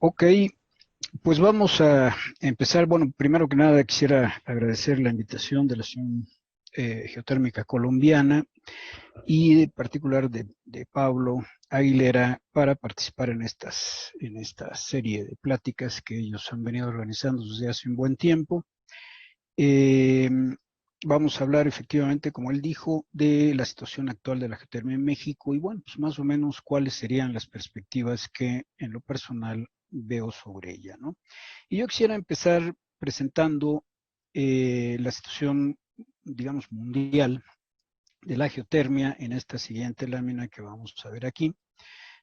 Ok, pues vamos a empezar. Bueno, primero que nada quisiera agradecer la invitación de la Asociación Geotérmica Colombiana y en particular de Pablo Aguilera para participar en esta serie de pláticas que ellos han venido organizando desde hace un buen tiempo. Eh, Vamos a hablar efectivamente, como él dijo, de la situación actual de la geotermia en México y bueno, pues más o menos cuáles serían las perspectivas que en lo personal veo sobre ella, ¿no? Y yo quisiera empezar presentando la situación, digamos, mundial de la geotermia en esta siguiente lámina que vamos a ver aquí.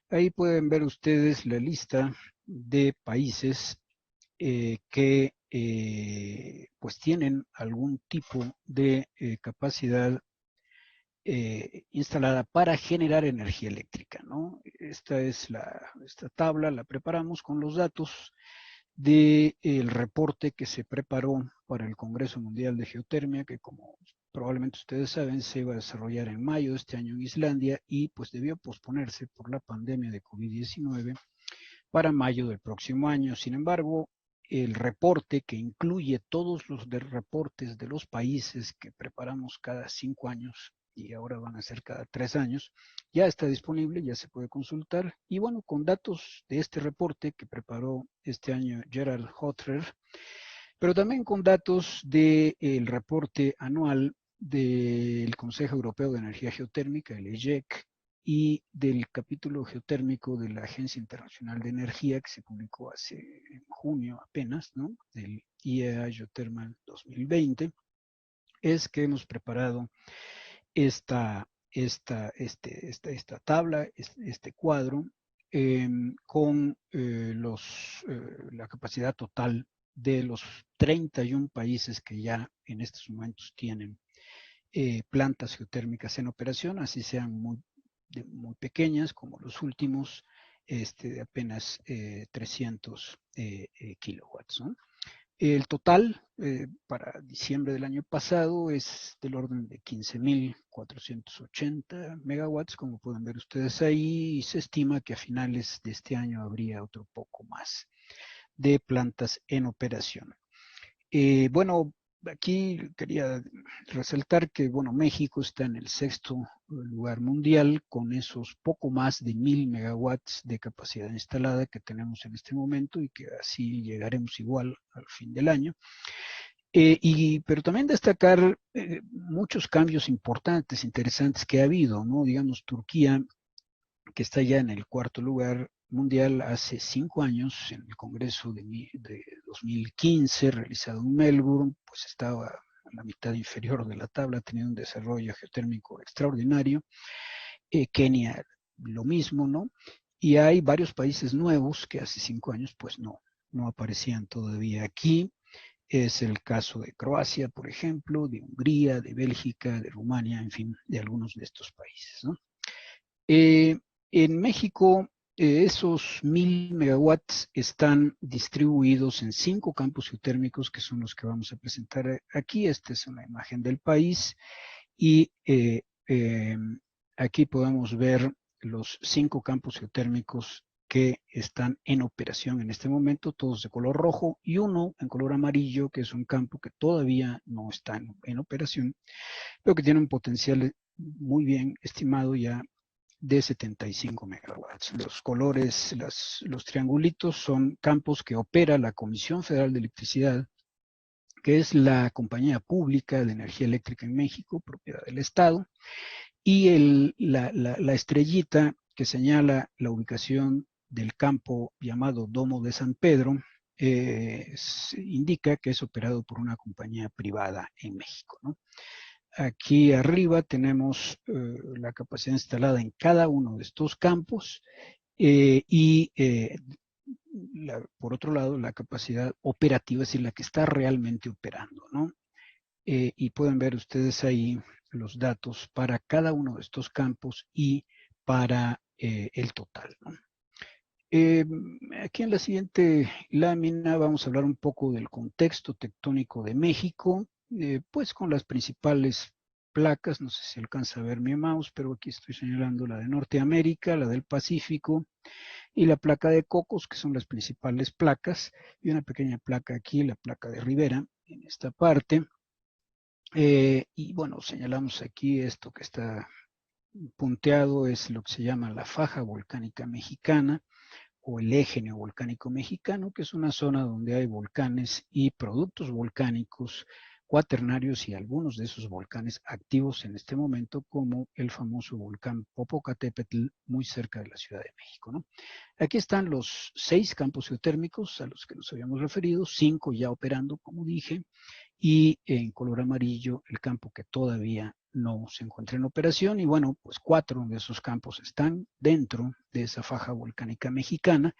Ahí pueden ver ustedes la lista de países que pues tienen algún tipo de capacidad instalada para generar energía eléctrica, ¿no? Esta tabla la preparamos con los datos del reporte que se preparó para el Congreso Mundial de Geotermia, que como probablemente ustedes saben, se iba a desarrollar en mayo de este año en Islandia y pues debió posponerse por la pandemia de COVID-19 para mayo del próximo año. Sin embargo, el reporte que incluye todos los reportes de los países que preparamos cada 5 años y ahora van a ser cada 3 años, ya está disponible, ya se puede consultar. Y bueno, con datos de este reporte que preparó este año Gerald Hotrer, pero también con datos del reporte anual del Consejo Europeo de Energía Geotérmica, el EGEC, y del capítulo geotérmico de la Agencia Internacional de Energía, que se publicó hace en junio apenas, ¿no? Del IEA Geothermal 2020, es que hemos preparado esta tabla, este cuadro, con la capacidad total de los 31 países que ya en estos momentos tienen plantas geotérmicas en operación, así sean muy pequeñas como los últimos, de apenas 300 kilowatts, ¿no? El total para diciembre del año pasado es del orden de 15.480 megawatts, como pueden ver ustedes ahí, y se estima que a finales de este año habría otro poco más de plantas en operación. Bueno, aquí quería resaltar que, bueno, México está en el sexto lugar mundial con esos poco más de 1.000 megawatts de capacidad instalada que tenemos en este momento y que así llegaremos igual al fin del año. Pero también destacar muchos cambios importantes, interesantes que ha habido, ¿no? Digamos, Turquía, que está ya en el cuarto lugar mundial hace 5 años, en el Congreso de 2015, realizado en Melbourne, pues estaba a la mitad inferior de la tabla, tenía un desarrollo geotérmico extraordinario. Kenia, lo mismo, ¿no? Y hay varios países nuevos que hace 5 años, pues no aparecían todavía aquí. Es el caso de Croacia, por ejemplo, de Hungría, de Bélgica, de Rumania, en fin, de algunos de estos países, ¿no? Eh, en México, esos 1.000 megawatts están distribuidos en 5 campos geotérmicos, que son los que vamos a presentar aquí. Esta es una imagen del país y aquí podemos ver los 5 campos geotérmicos que están en operación en este momento, todos de color rojo y uno en color amarillo, que es un campo que todavía no está en operación, pero que tiene un potencial muy bien estimado ya de 75 megawatts. Los colores, los triangulitos son campos que opera la Comisión Federal de Electricidad, que es la compañía pública de energía eléctrica en México, propiedad del Estado, y la estrellita que señala la ubicación del campo llamado Domo de San Pedro, indica que es operado por una compañía privada en México, ¿no? Aquí arriba tenemos la capacidad instalada en cada uno de estos campos y por otro lado la capacidad operativa, es decir, la que está realmente operando, ¿no? Y pueden ver ustedes ahí los datos para cada uno de estos campos y para el total, ¿no? Eh, Aquí en la siguiente lámina vamos a hablar un poco del contexto tectónico de México, pues con las principales placas, no sé si alcanza a ver mi mouse, pero aquí estoy señalando la de Norteamérica, la del Pacífico y la placa de Cocos, que son las principales placas, y una pequeña placa aquí, la placa de Rivera, en esta parte. Y bueno, señalamos aquí esto que está punteado, es lo que se llama la faja volcánica mexicana o el eje neovolcánico mexicano, que es una zona donde hay volcanes y productos volcánicos cuaternarios y algunos de esos volcanes activos en este momento, como el famoso volcán Popocatépetl, muy cerca de la Ciudad de México, ¿no? Aquí están los 6 campos geotérmicos a los que nos habíamos referido, 5 ya operando, como dije, y en color amarillo el campo que todavía no se encuentra en operación, y bueno, pues 4 de esos campos están dentro de esa faja volcánica mexicana,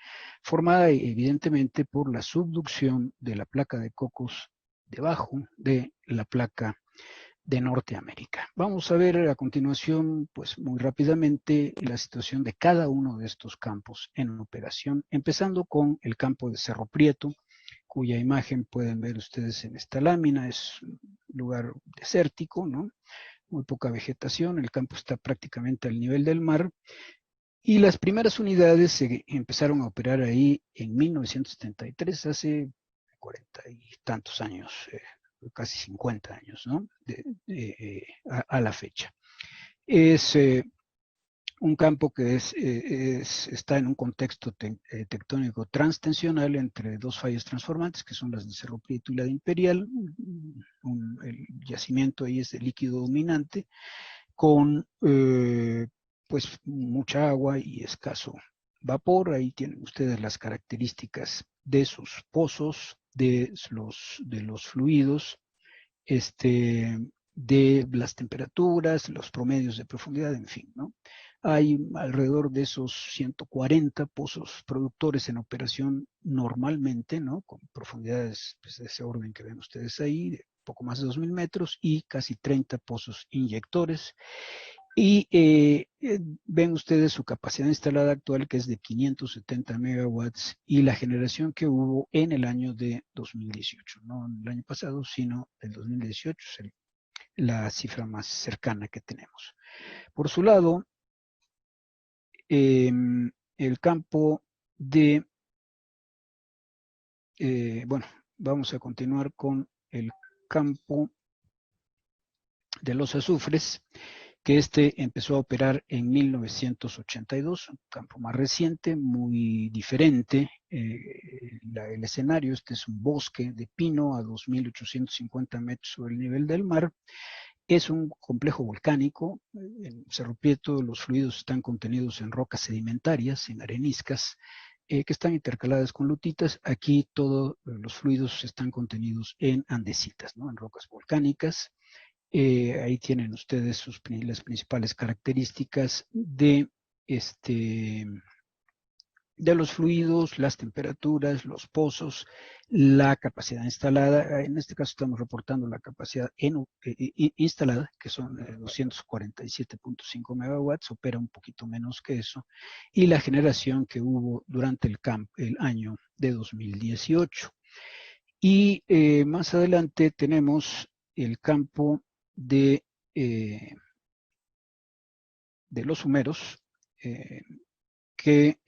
formada evidentemente por la subducción de la placa de Cocos debajo de la placa de Norteamérica. Vamos a ver a continuación, pues muy rápidamente, la situación de cada uno de estos campos en operación, empezando con el campo de Cerro Prieto, cuya imagen pueden ver ustedes en esta lámina. Es un lugar desértico, ¿no? Muy poca vegetación, el campo está prácticamente al nivel del mar, y las primeras unidades se empezaron a operar ahí en 1973, hace 40 y tantos años, casi 50 años, ¿no? A la fecha. Es un campo que está en un contexto tectónico transtensional entre dos fallas transformantes, que son las de Cerro Prieto y la de Imperial. El yacimiento ahí es de líquido dominante, con pues mucha agua y escaso vapor. Ahí tienen ustedes las características de sus pozos, de los fluidos, de las temperaturas, los promedios de profundidad, en fin, ¿no? Hay alrededor de esos 140 pozos productores en operación normalmente, ¿no? Con profundidades pues, de ese orden que ven ustedes ahí, de poco más de 2.000 metros, y casi 30 pozos inyectores. Y ven ustedes su capacidad instalada actual, que es de 570 megawatts, y la generación que hubo en el año de 2018, no en el año pasado, sino el 2018, es la cifra más cercana que tenemos. Por su lado, el campo de, bueno, vamos a continuar con el campo de los azufres, que empezó a operar en 1982, un campo más reciente, muy diferente. El escenario, es un bosque de pino a 2.850 metros sobre el nivel del mar. Es un complejo volcánico. En Cerro Prieto los fluidos están contenidos en rocas sedimentarias, en areniscas, que están intercaladas con lutitas. Aquí todos los fluidos están contenidos en andesitas, ¿no? En rocas volcánicas. Ahí tienen ustedes las principales características de los fluidos, las temperaturas, los pozos, la capacidad instalada. En este caso estamos reportando la capacidad instalada, que son 247.5 megawatts, opera un poquito menos que eso, y la generación que hubo durante el año de 2018. Y más adelante tenemos el campo de, eh, de los Sumeros, que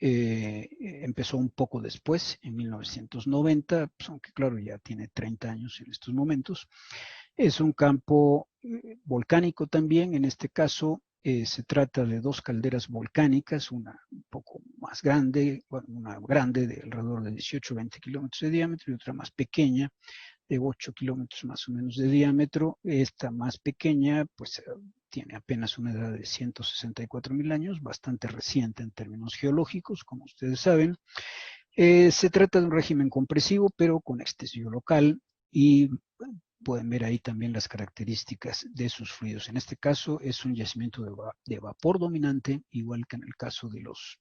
empezó un poco después, en 1990, pues, aunque claro, ya tiene 30 años en estos momentos. Es un campo volcánico también. En este caso se trata de 2 calderas volcánicas, una un poco más grande, bueno, una grande de alrededor de 18 o 20 kilómetros de diámetro, y otra más pequeña de 8 kilómetros más o menos de diámetro. Esta más pequeña, pues tiene apenas una edad de 164.000 años, bastante reciente en términos geológicos, como ustedes saben. Se trata de un régimen compresivo, pero con extensión local, y bueno, pueden ver ahí también las características de sus fluidos. En este caso es un yacimiento de vapor dominante, igual que en el caso de los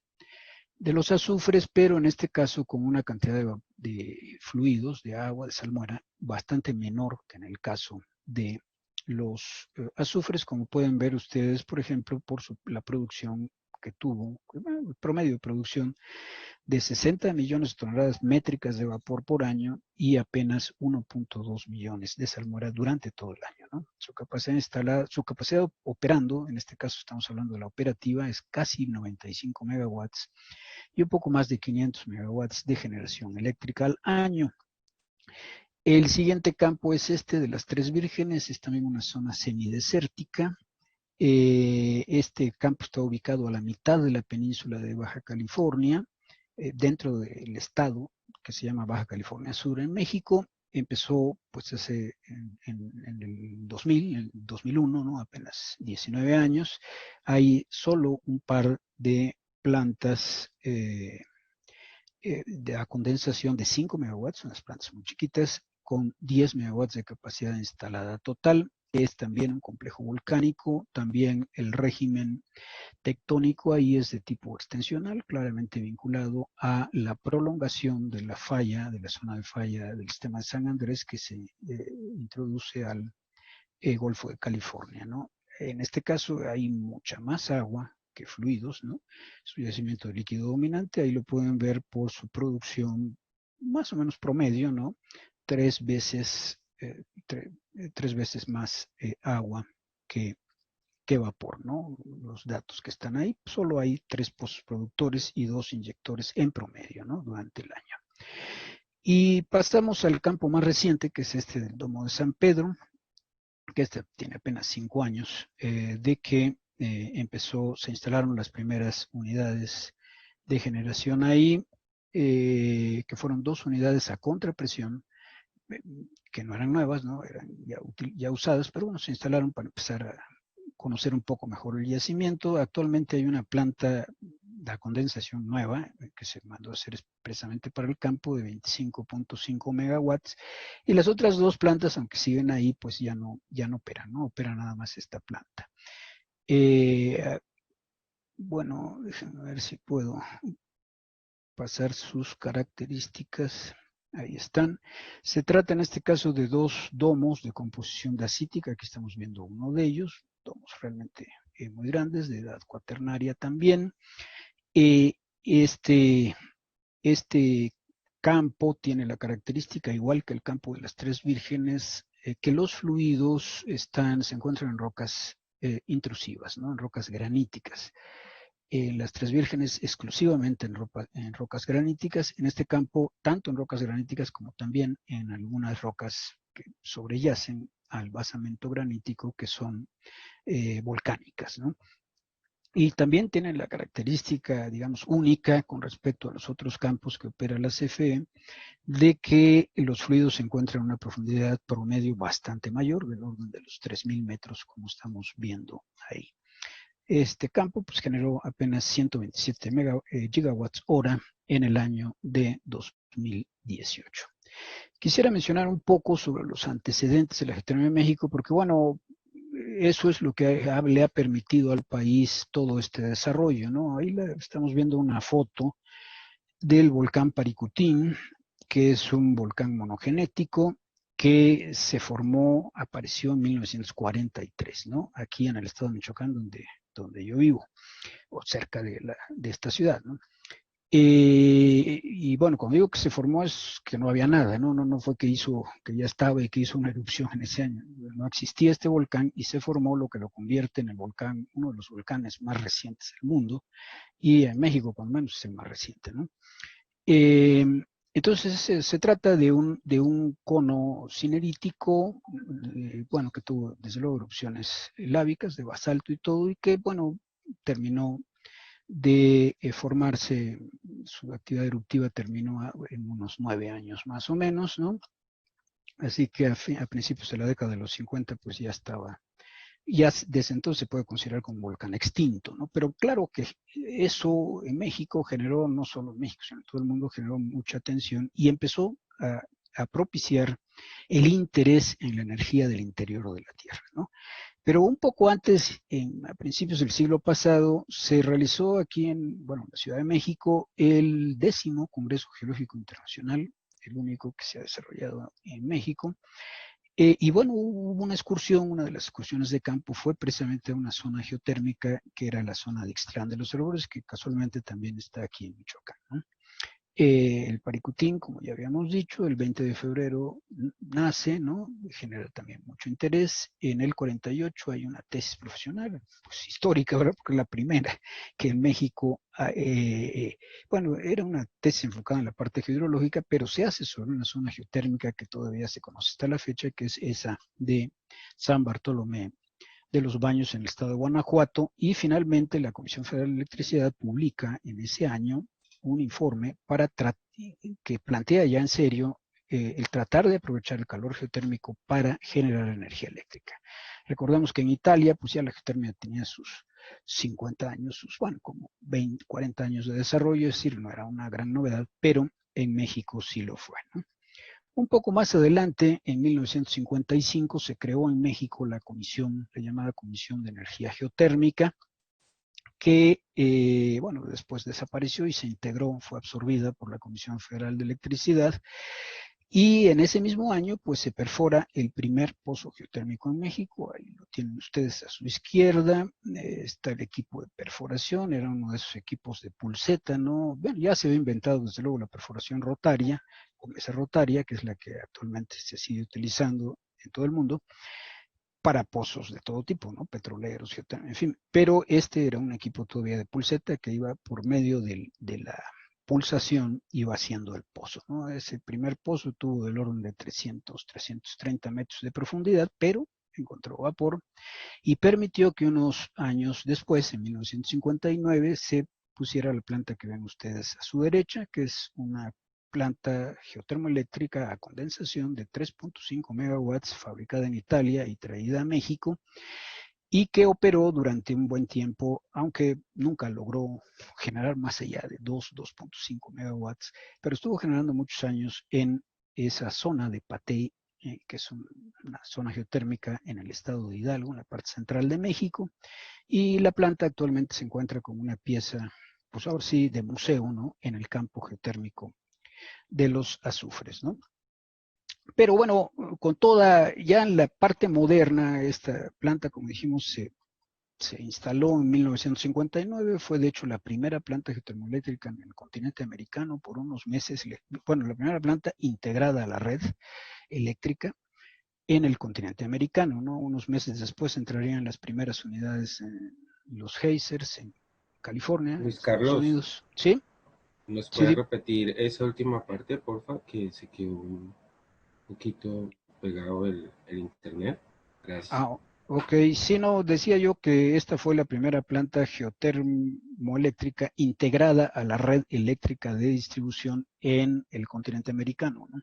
azufres, pero en este caso con una cantidad de fluidos, de agua, de salmuera, bastante menor que en el caso de los azufres, como pueden ver ustedes, por ejemplo, por la producción que tuvo, el promedio de producción de 60 millones de toneladas métricas de vapor por año y apenas 1.2 millones de salmuera durante todo el año, ¿no? Su capacidad instalada, su capacidad operando, en este caso estamos hablando de la operativa, es casi 95 megawatts y un poco más de 500 megawatts de generación eléctrica al año. El siguiente campo es este de las Tres Vírgenes, es también una zona semidesértica. Este campo está ubicado a la mitad de la península de Baja California, dentro del estado que se llama Baja California Sur en México. Empezó pues en el 2000, en el 2001, ¿no? Apenas 19 años. Hay solo un par de plantas de condensación de 5 megawatts, unas plantas muy chiquitas, con 10 megawatts de capacidad instalada total. Es también un complejo volcánico, también el régimen tectónico ahí es de tipo extensional, claramente vinculado a la prolongación de la falla, de la zona de falla del sistema de San Andrés que se introduce al Golfo de California, ¿no? En este caso hay mucha más agua que fluidos, ¿no? Es un yacimiento de líquido dominante, ahí lo pueden ver por su producción más o menos promedio, ¿no? Tres veces, tres veces más agua que vapor, ¿no? Los datos que están ahí, solo hay 3 pozos productores y 2 inyectores en promedio, ¿no? Durante el año. Y pasamos al campo más reciente, que es este del Domo de San Pedro, que este tiene apenas 5 años, de que se instalaron las primeras unidades de generación ahí, que fueron 2 unidades a contrapresión, que no eran nuevas, ¿no? Eran ya usadas, pero bueno, se instalaron para empezar a conocer un poco mejor el yacimiento. Actualmente hay una planta de condensación nueva que se mandó a hacer expresamente para el campo de 25.5 megawatts y las otras 2 plantas, aunque siguen ahí, pues ya no operan, ¿no? Opera nada más esta planta. Bueno, déjenme ver si puedo pasar sus características. Ahí están. Se trata en este caso de 2 domos de composición dacítica. Aquí estamos viendo uno de ellos. Domos realmente muy grandes, de edad cuaternaria también. Este, este campo tiene la característica, igual que el campo de las Tres Vírgenes, que los fluidos se encuentran en rocas intrusivas, ¿no? En rocas graníticas. Las Tres Vírgenes exclusivamente en rocas graníticas, en este campo tanto en rocas graníticas como también en algunas rocas que sobreyacen al basamento granítico que son volcánicas, ¿no? Y también tienen la característica, digamos, única con respecto a los otros campos que opera la CFE, de que los fluidos se encuentran a una profundidad promedio bastante mayor, del orden de los 3.000 metros, como estamos viendo ahí. Este campo pues, generó apenas 127 gigawatts hora en el año de 2018. Quisiera mencionar un poco sobre los antecedentes de la geotecnia en México, porque bueno, eso es lo que le ha permitido al país todo este desarrollo, ¿no? Ahí estamos viendo una foto del volcán Paricutín, que es un volcán monogenético que se formó, apareció en 1943, ¿no? Aquí en el estado de Michoacán, donde yo vivo, o cerca de esta ciudad, ¿no? Y bueno, cuando digo que se formó es que no había nada, ¿no? No fue que ya estaba y que hizo una erupción en ese año. No existía este volcán y se formó lo que lo convierte en el volcán, uno de los volcanes más recientes del mundo, y en México, por lo menos, es el más reciente, ¿no? Eh, entonces se trata de un cono cinerítico, bueno, que tuvo desde luego erupciones lábicas de basalto y todo, y que, bueno, terminó de formarse, su actividad eruptiva terminó en unos 9 años más o menos, ¿no? Así que a principios de la década de los 50 pues ya estaba, ya desde entonces se puede considerar como un volcán extinto, ¿no? Pero claro que eso en México generó, no solo en México, sino en todo el mundo generó mucha atención y empezó a propiciar el interés en la energía del interior de la Tierra, ¿no? Pero un poco antes, a principios del siglo pasado, se realizó aquí en la Ciudad de México el 10º Congreso Geológico Internacional, el único que se ha desarrollado en México, Y bueno, hubo una excursión, una de las excursiones de campo fue precisamente a una zona geotérmica que era la zona de Ixtlán de los Herbores, que casualmente también está aquí en Michoacán, ¿no? El Paricutín, como ya habíamos dicho, el 20 de febrero nace, ¿no? Genera también mucho interés. En el 48 hay una tesis profesional, pues histórica, ¿verdad? Porque es la primera que en México, bueno, era una tesis enfocada en la parte hidrológica, pero se hace sobre una zona geotérmica que todavía se conoce hasta la fecha, que es esa de San Bartolomé de los Baños en el estado de Guanajuato, y finalmente la Comisión Federal de Electricidad publica en ese año un informe que plantea ya en serio el tratar de aprovechar el calor geotérmico para generar energía eléctrica. Recordemos que en Italia, pues ya la geotérmica tenía sus 50 años, bueno, como 20, 40 años de desarrollo, es decir, no era una gran novedad, pero en México sí lo fue, ¿no? Un poco más adelante, en 1955, se creó en México la comisión, la llamada Comisión de Energía Geotérmica, que, bueno, después desapareció y se integró, fue absorbida por la Comisión Federal de Electricidad. Y en ese mismo año, pues se perfora el primer pozo geotérmico en México. Ahí lo tienen ustedes a su izquierda. Está el equipo de perforación, era uno de esos equipos de pulseta, ¿no? Bueno, ya se había inventado desde luego la perforación rotaria, o mesa rotaria, que es la que actualmente se sigue utilizando en todo el mundo, para pozos de todo tipo, ¿no? Petroleros, en fin. Pero este era un equipo todavía de pulseta que iba por medio de la pulsación, iba haciendo el pozo, ¿no? Ese primer pozo tuvo del orden de 300, 330 metros de profundidad, pero encontró vapor y permitió que unos años después, en 1959, se pusiera la planta que ven ustedes a su derecha, que es una planta geotermoeléctrica a condensación de 3.5 megawatts fabricada en Italia y traída a México y que operó durante un buen tiempo, aunque nunca logró generar más allá de 2.5 megawatts, pero estuvo generando muchos años en esa zona de Patey, que es una zona geotérmica en el estado de Hidalgo, en la parte central de México, y la planta actualmente se encuentra como una pieza, pues ahora sí, de museo, ¿no? En el campo geotérmico de los azufres, ¿no? Pero bueno, con toda, ya en la parte moderna, esta planta, como dijimos, se instaló en 1959, fue de hecho la primera planta geotermoeléctrica en el continente americano por unos meses, bueno, la primera planta integrada a la red eléctrica en el continente americano, ¿no? Unos meses después entrarían las primeras unidades en los geysers en California, en Luis Estados Carlos, Unidos. ¿Sí? ¿nos Sí, puede repetir esa última parte, porfa? Que se quedó un poquito pegado el internet. Gracias. ok. Sí, no, decía yo que esta fue la primera planta geotermoeléctrica integrada a la red eléctrica de distribución en el continente americano, ¿no?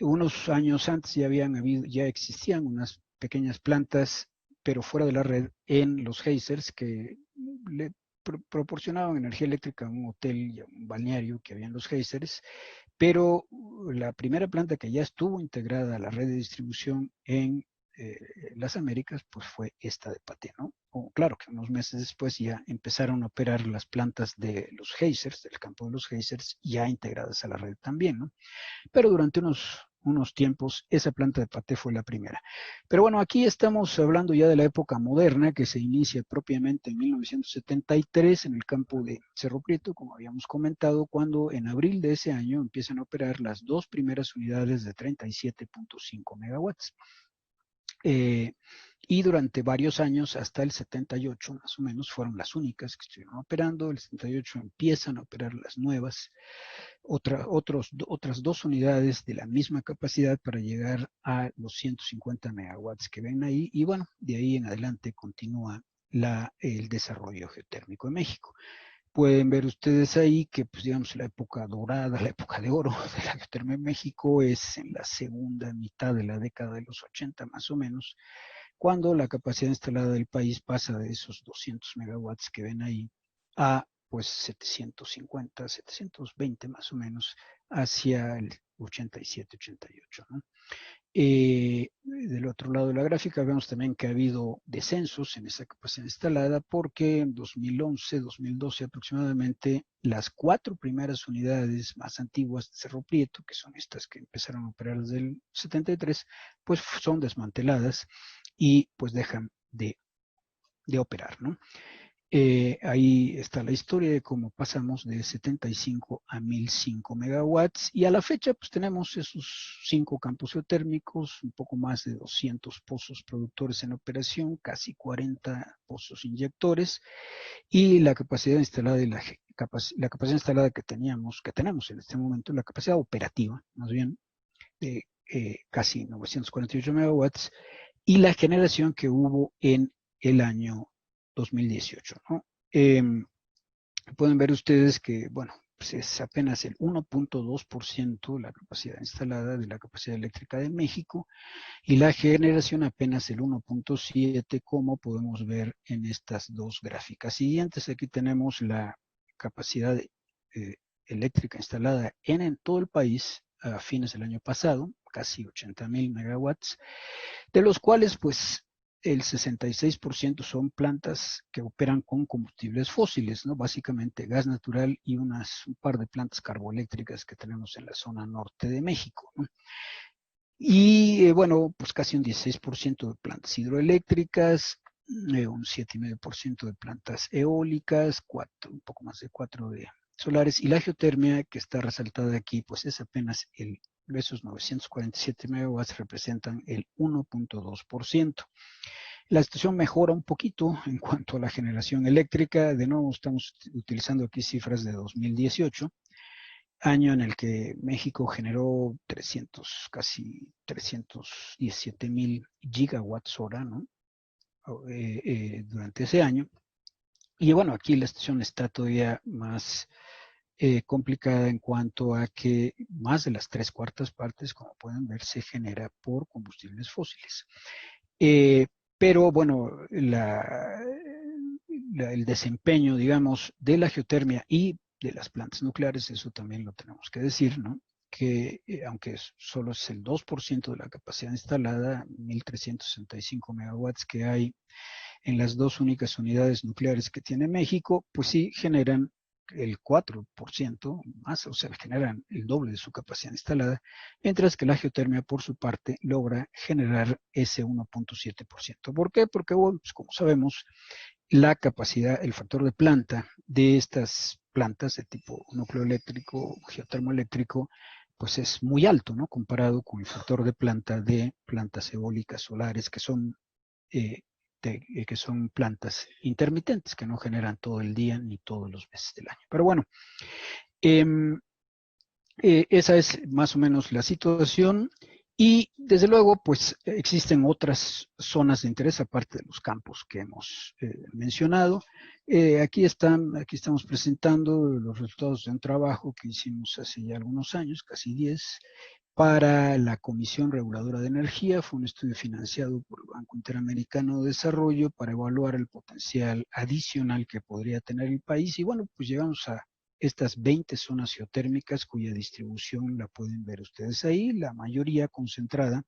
Unos años antes ya existían unas pequeñas plantas, pero fuera de la red, en los geysers que le proporcionaban energía eléctrica a un hotel y a un balneario que había en los geysers, pero la primera planta que ya estuvo integrada a la red de distribución en las Américas, pues fue esta de Paté, ¿no? O, claro que unos meses después ya empezaron a operar las plantas de los geysers, del campo de los geysers, ya integradas a la red también, ¿no? Pero durante unos tiempos esa planta de paté fue la primera. Pero bueno, aquí estamos hablando ya de la época moderna que se inicia propiamente en 1973 en el campo de Cerro Prieto, como habíamos comentado, cuando en abril de ese año empiezan a operar las dos primeras unidades de 37.5 megawatts. Eh, y durante varios años, hasta el 78 más o menos, fueron las únicas que estuvieron operando. El 78 empiezan a operar las nuevas, otras dos unidades de la misma capacidad para llegar a los 150 megawatts que ven ahí. Y bueno, de ahí en adelante continúa el desarrollo geotérmico en México. Pueden ver ustedes ahí que, pues digamos, la época dorada, la época de oro de la geotermia en México es en la segunda mitad de la década de los 80 más o menos, cuando la capacidad instalada del país pasa de esos 200 megawatts que ven ahí a pues 750, 720 más o menos, hacia el 87, 88, ¿no? Del otro lado de la gráfica vemos también que ha habido descensos en esa capacidad instalada porque en 2011, 2012 aproximadamente, las 4 primeras unidades más antiguas de Cerro Prieto, que son estas que empezaron a operar desde el 73, pues son desmanteladas y pues dejan de operar, ¿no? Ahí está la historia de cómo pasamos de 75 a 1005 megawatts y a la fecha pues tenemos esos 5 campos geotérmicos, un poco más de 200 pozos productores en operación, casi 40 pozos inyectores y la capacidad instalada y la capacidad instalada que tenemos en este momento, la capacidad operativa más bien, de casi 948 megawatts y la generación que hubo en el año 2018, ¿no? Pueden ver ustedes que, bueno, pues es apenas el 1.2% la capacidad instalada de la capacidad eléctrica de México y la generación apenas el 1.7%, como podemos ver en estas dos gráficas siguientes. Aquí tenemos la capacidad eléctrica instalada en todo el país a fines del año pasado, casi 80,000 megawatts, de los cuales pues el 66% son plantas que operan con combustibles fósiles, ¿no? Básicamente gas natural y un par de plantas carboeléctricas que tenemos en la zona norte de México, ¿no? Y bueno, pues casi un 16% de plantas hidroeléctricas, un 7,5% de plantas eólicas, un poco más de 4 de solares, y la geotermia que está resaltada aquí, pues es apenas esos 947 megawatts representan el 1.2%. La situación mejora un poquito en cuanto a la generación eléctrica. De nuevo, estamos utilizando aquí cifras de 2018, año en el que México generó casi 317,000 gigawatts hora, ¿no? Durante ese año. Y bueno, aquí la situación está todavía más complicada en cuanto a que más de las 3/4 partes, como pueden ver, se genera por combustibles fósiles. Pero bueno, el desempeño, digamos, de la geotermia y de las plantas nucleares, eso también lo tenemos que decir, ¿no? Que aunque solo es el 2% de la capacidad instalada, 1.365 megawatts que hay en las dos únicas unidades nucleares que tiene México, pues sí generan el 4% más, o sea, generan el doble de su capacidad instalada, mientras que la geotermia, por su parte, logra generar ese 1.7%. ¿Por qué? Porque, bueno, pues como sabemos, la capacidad, el factor de planta de estas plantas de tipo núcleo eléctrico, geotermoeléctrico, pues es muy alto, ¿no? Comparado con el factor de planta de plantas eólicas, solares, eh, que son plantas intermitentes, que no generan todo el día ni todos los meses del año. Pero bueno, eh, esa es más o menos la situación. Y desde luego, pues existen otras zonas de interés aparte de los campos que hemos mencionado. Aquí estamos presentando los resultados de un trabajo que hicimos hace ya algunos años, casi 10, para la Comisión Reguladora de Energía. Fue un estudio financiado por el Banco Interamericano de Desarrollo para evaluar el potencial adicional que podría tener el país. Y bueno, pues llegamos a estas 20 zonas geotérmicas cuya distribución la pueden ver ustedes ahí, la mayoría concentrada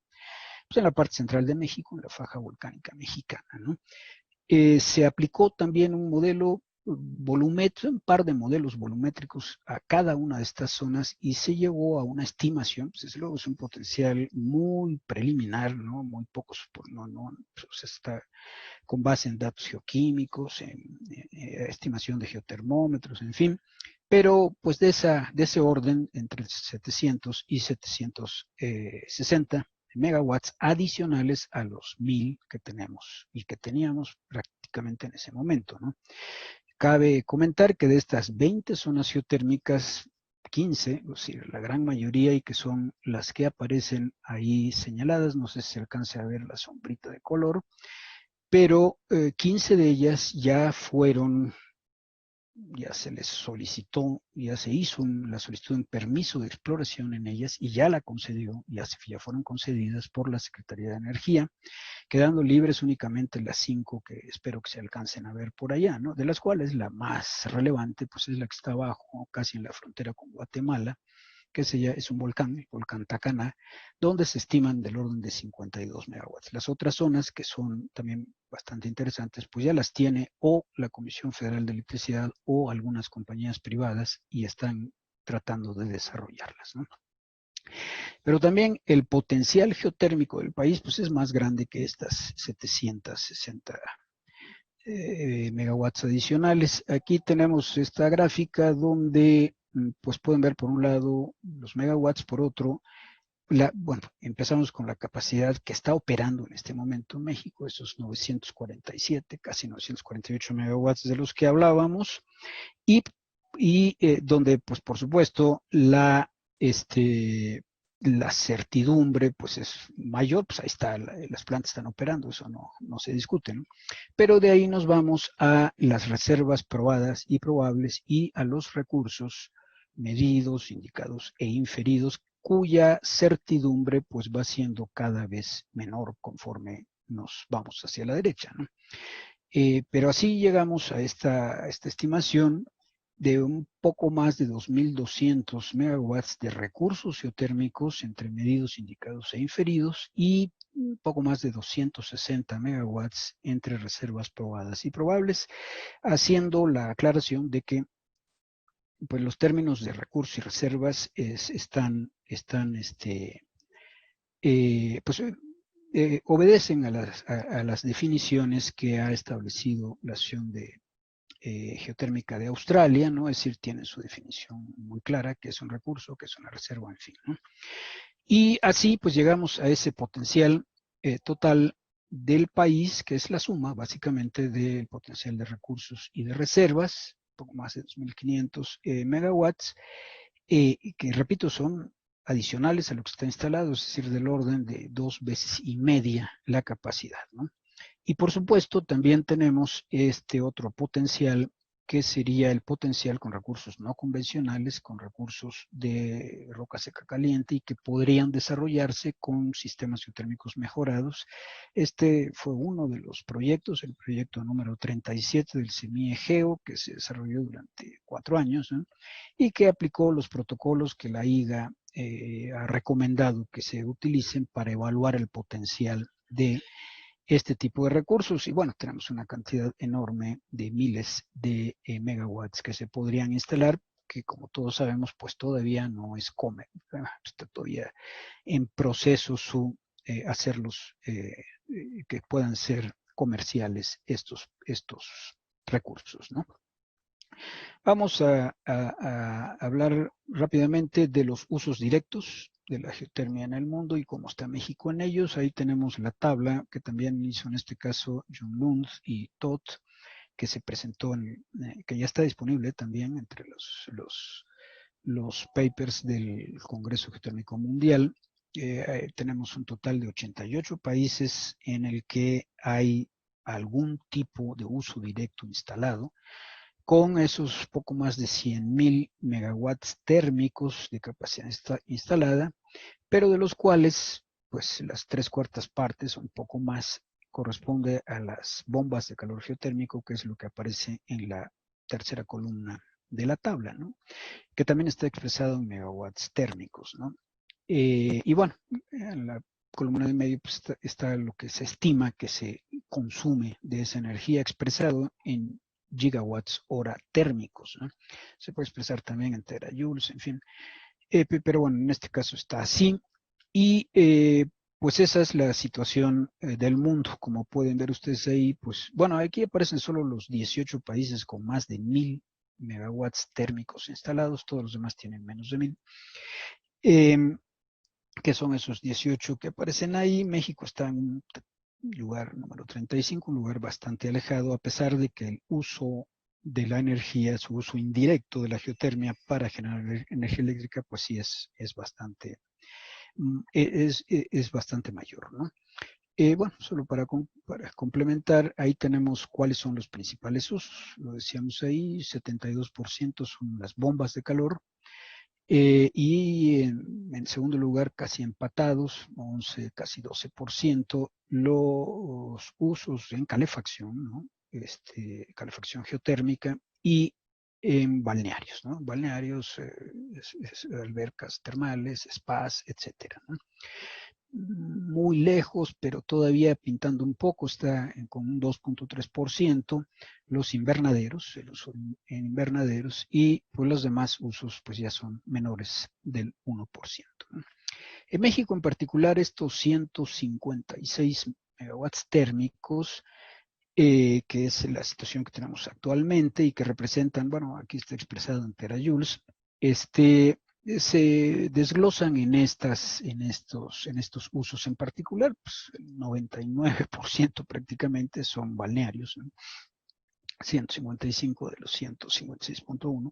pues, en la parte central de México, en la faja volcánica mexicana, ¿no? Se aplicó también un modelo volumétrico, un par de modelos volumétricos a cada una de estas zonas y se llegó a una estimación, pues desde luego es un potencial muy preliminar, ¿no? Muy pocos, pues está con base en datos geoquímicos, en estimación de geotermómetros, en fin, pero pues de ese orden, entre 700 y 760 megawatts adicionales a los 1,000 que tenemos y que teníamos prácticamente en ese momento, ¿no? Cabe comentar que de estas 20 zonas geotérmicas, 15, es decir, la gran mayoría, y que son las que aparecen ahí señaladas, no sé si se alcance a ver la sombrita de color, pero 15 de ellas ya fueron ya se les solicitó, ya se hizo la solicitud de permiso de exploración en ellas y ya la concedió, ya fueron concedidas por la Secretaría de Energía, quedando libres únicamente las 5 que espero que se alcancen a ver por allá, ¿no? De las cuales la más relevante pues es la que está abajo, casi en la frontera con Guatemala, que es un volcán, el volcán Tacaná, donde se estiman del orden de 52 megawatts. Las otras zonas, que son también bastante interesantes, pues ya las tiene o la Comisión Federal de Electricidad o algunas compañías privadas y están tratando de desarrollarlas, ¿no? Pero también el potencial geotérmico del país pues es más grande que estas 760 megawatts adicionales. Aquí tenemos esta gráfica donde pues pueden ver por un lado los megawatts, por otro, bueno, empezamos con la capacidad que está operando en este momento en México, esos 947, casi 948 megawatts de los que hablábamos, y, donde, pues por supuesto, la certidumbre pues es mayor, pues ahí está, las plantas están operando, eso no se discute, ¿no? Pero de ahí nos vamos a las reservas probadas y probables y a los recursos medidos, indicados e inferidos, cuya certidumbre pues va siendo cada vez menor conforme nos vamos hacia la derecha, ¿no? Pero así llegamos a esta estimación de un poco más de 2.200 megawatts de recursos geotérmicos entre medidos, indicados e inferidos y un poco más de 260 megawatts entre reservas probadas y probables, haciendo la aclaración de que pues, los términos de recursos y reservas están pues, obedecen a las definiciones que ha establecido la Asociación Geotérmica de Australia, ¿no? Es decir, tienen su definición muy clara, que es un recurso, que es una reserva, en fin, ¿no? Y así, pues llegamos a ese potencial total del país, que es la suma, básicamente, del potencial de recursos y de reservas, un poco más de 2.500 megawatts, que, repito, son adicionales a lo que está instalado, es decir, del orden de 2,5 veces la capacidad, ¿no? Y por supuesto, también tenemos este otro potencial que sería el potencial con recursos no convencionales, con recursos de roca seca caliente y que podrían desarrollarse con sistemas geotérmicos mejorados. Este fue uno de los proyectos, el proyecto número 37 del CEMIE-GEO, que se desarrolló durante 4 años, ¿no? Y que aplicó los protocolos que la IGA ha recomendado que se utilicen para evaluar el potencial de este tipo de recursos. Y bueno, tenemos una cantidad enorme de miles de megawatts que se podrían instalar, que como todos sabemos, pues todavía no es está todavía en proceso hacerlos que puedan ser comerciales estos recursos, ¿no? Vamos a hablar rápidamente de los usos directos de la geotermia en el mundo y cómo está México en ellos. Ahí tenemos la tabla que también hizo en este caso John Lund y Todd, que se presentó, que ya está disponible también entre los papers del Congreso Geotérmico Mundial. Tenemos un total de 88 países en el que hay algún tipo de uso directo instalado, con esos poco más de 100.000 megawatts térmicos de capacidad instalada, pero de los cuales, pues las 3/4 partes, un poco más, corresponde a las bombas de calor geotérmico, que es lo que aparece en la tercera columna de la tabla, ¿no? Que también está expresado en megawatts térmicos, ¿no? Y bueno, en la columna de medio pues, está lo que se estima que se consume de esa energía expresado en gigawatts hora térmicos, ¿no? Se puede expresar también en terajoules, en fin. Pero bueno, en este caso está así. Y pues esa es la situación del mundo. Como pueden ver ustedes ahí, pues bueno, aquí aparecen solo los 18 países con más de 1.000 megawatts térmicos instalados, todos los demás tienen menos de 1.000. Que son esos 18 que aparecen ahí. México está en un lugar número 35, un lugar bastante alejado, a pesar de que el uso de la energía, su uso indirecto de la geotermia para generar energía eléctrica, pues sí es bastante mayor, ¿no? Bueno, solo para complementar, ahí tenemos cuáles son los principales usos. Lo decíamos ahí, 72% son las bombas de calor. Y en segundo lugar, casi empatados, 11, casi 12%, los usos en calefacción, ¿no? Calefacción geotérmica y en balnearios, ¿no? Balnearios, albercas termales, spas, etcétera, ¿no? Muy lejos, pero todavía pintando un poco, está con un 2.3%, los invernaderos, el uso en invernaderos, y pues los demás usos pues ya son menores del 1%, ¿no? En México en particular, estos 156 megawatts térmicos, que es la situación que tenemos actualmente y que representan, bueno, aquí está expresado en terajoules, se desglosan en estos usos en particular, pues el 99% prácticamente son balnearios, ¿no? 155 de los 156.1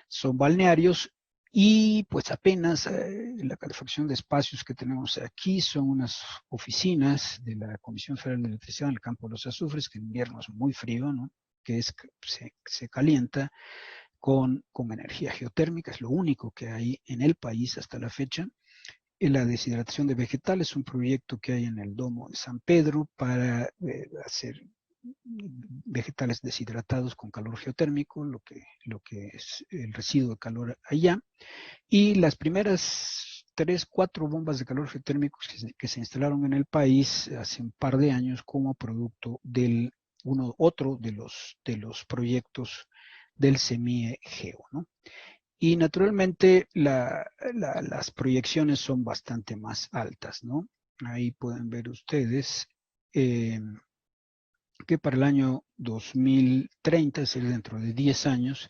son balnearios, y pues apenas la calefacción de espacios que tenemos aquí son unas oficinas de la Comisión Federal de Electricidad en el campo de los azufres, que en invierno es muy frío, ¿no? Que se calienta con energía geotérmica, es lo único que hay en el país hasta la fecha. La deshidratación de vegetales es un proyecto que hay en el Domo de San Pedro para hacer vegetales deshidratados con calor geotérmico, lo que es el residuo de calor allá. Y las primeras 3, 4 bombas de calor geotérmico que se instalaron en el país hace un par de años como producto del otro de los proyectos del CEMIE Geo, ¿no? Y naturalmente las proyecciones son bastante más altas, ¿no? Ahí pueden ver ustedes eh, que para el año 2030, es decir, dentro de 10 años,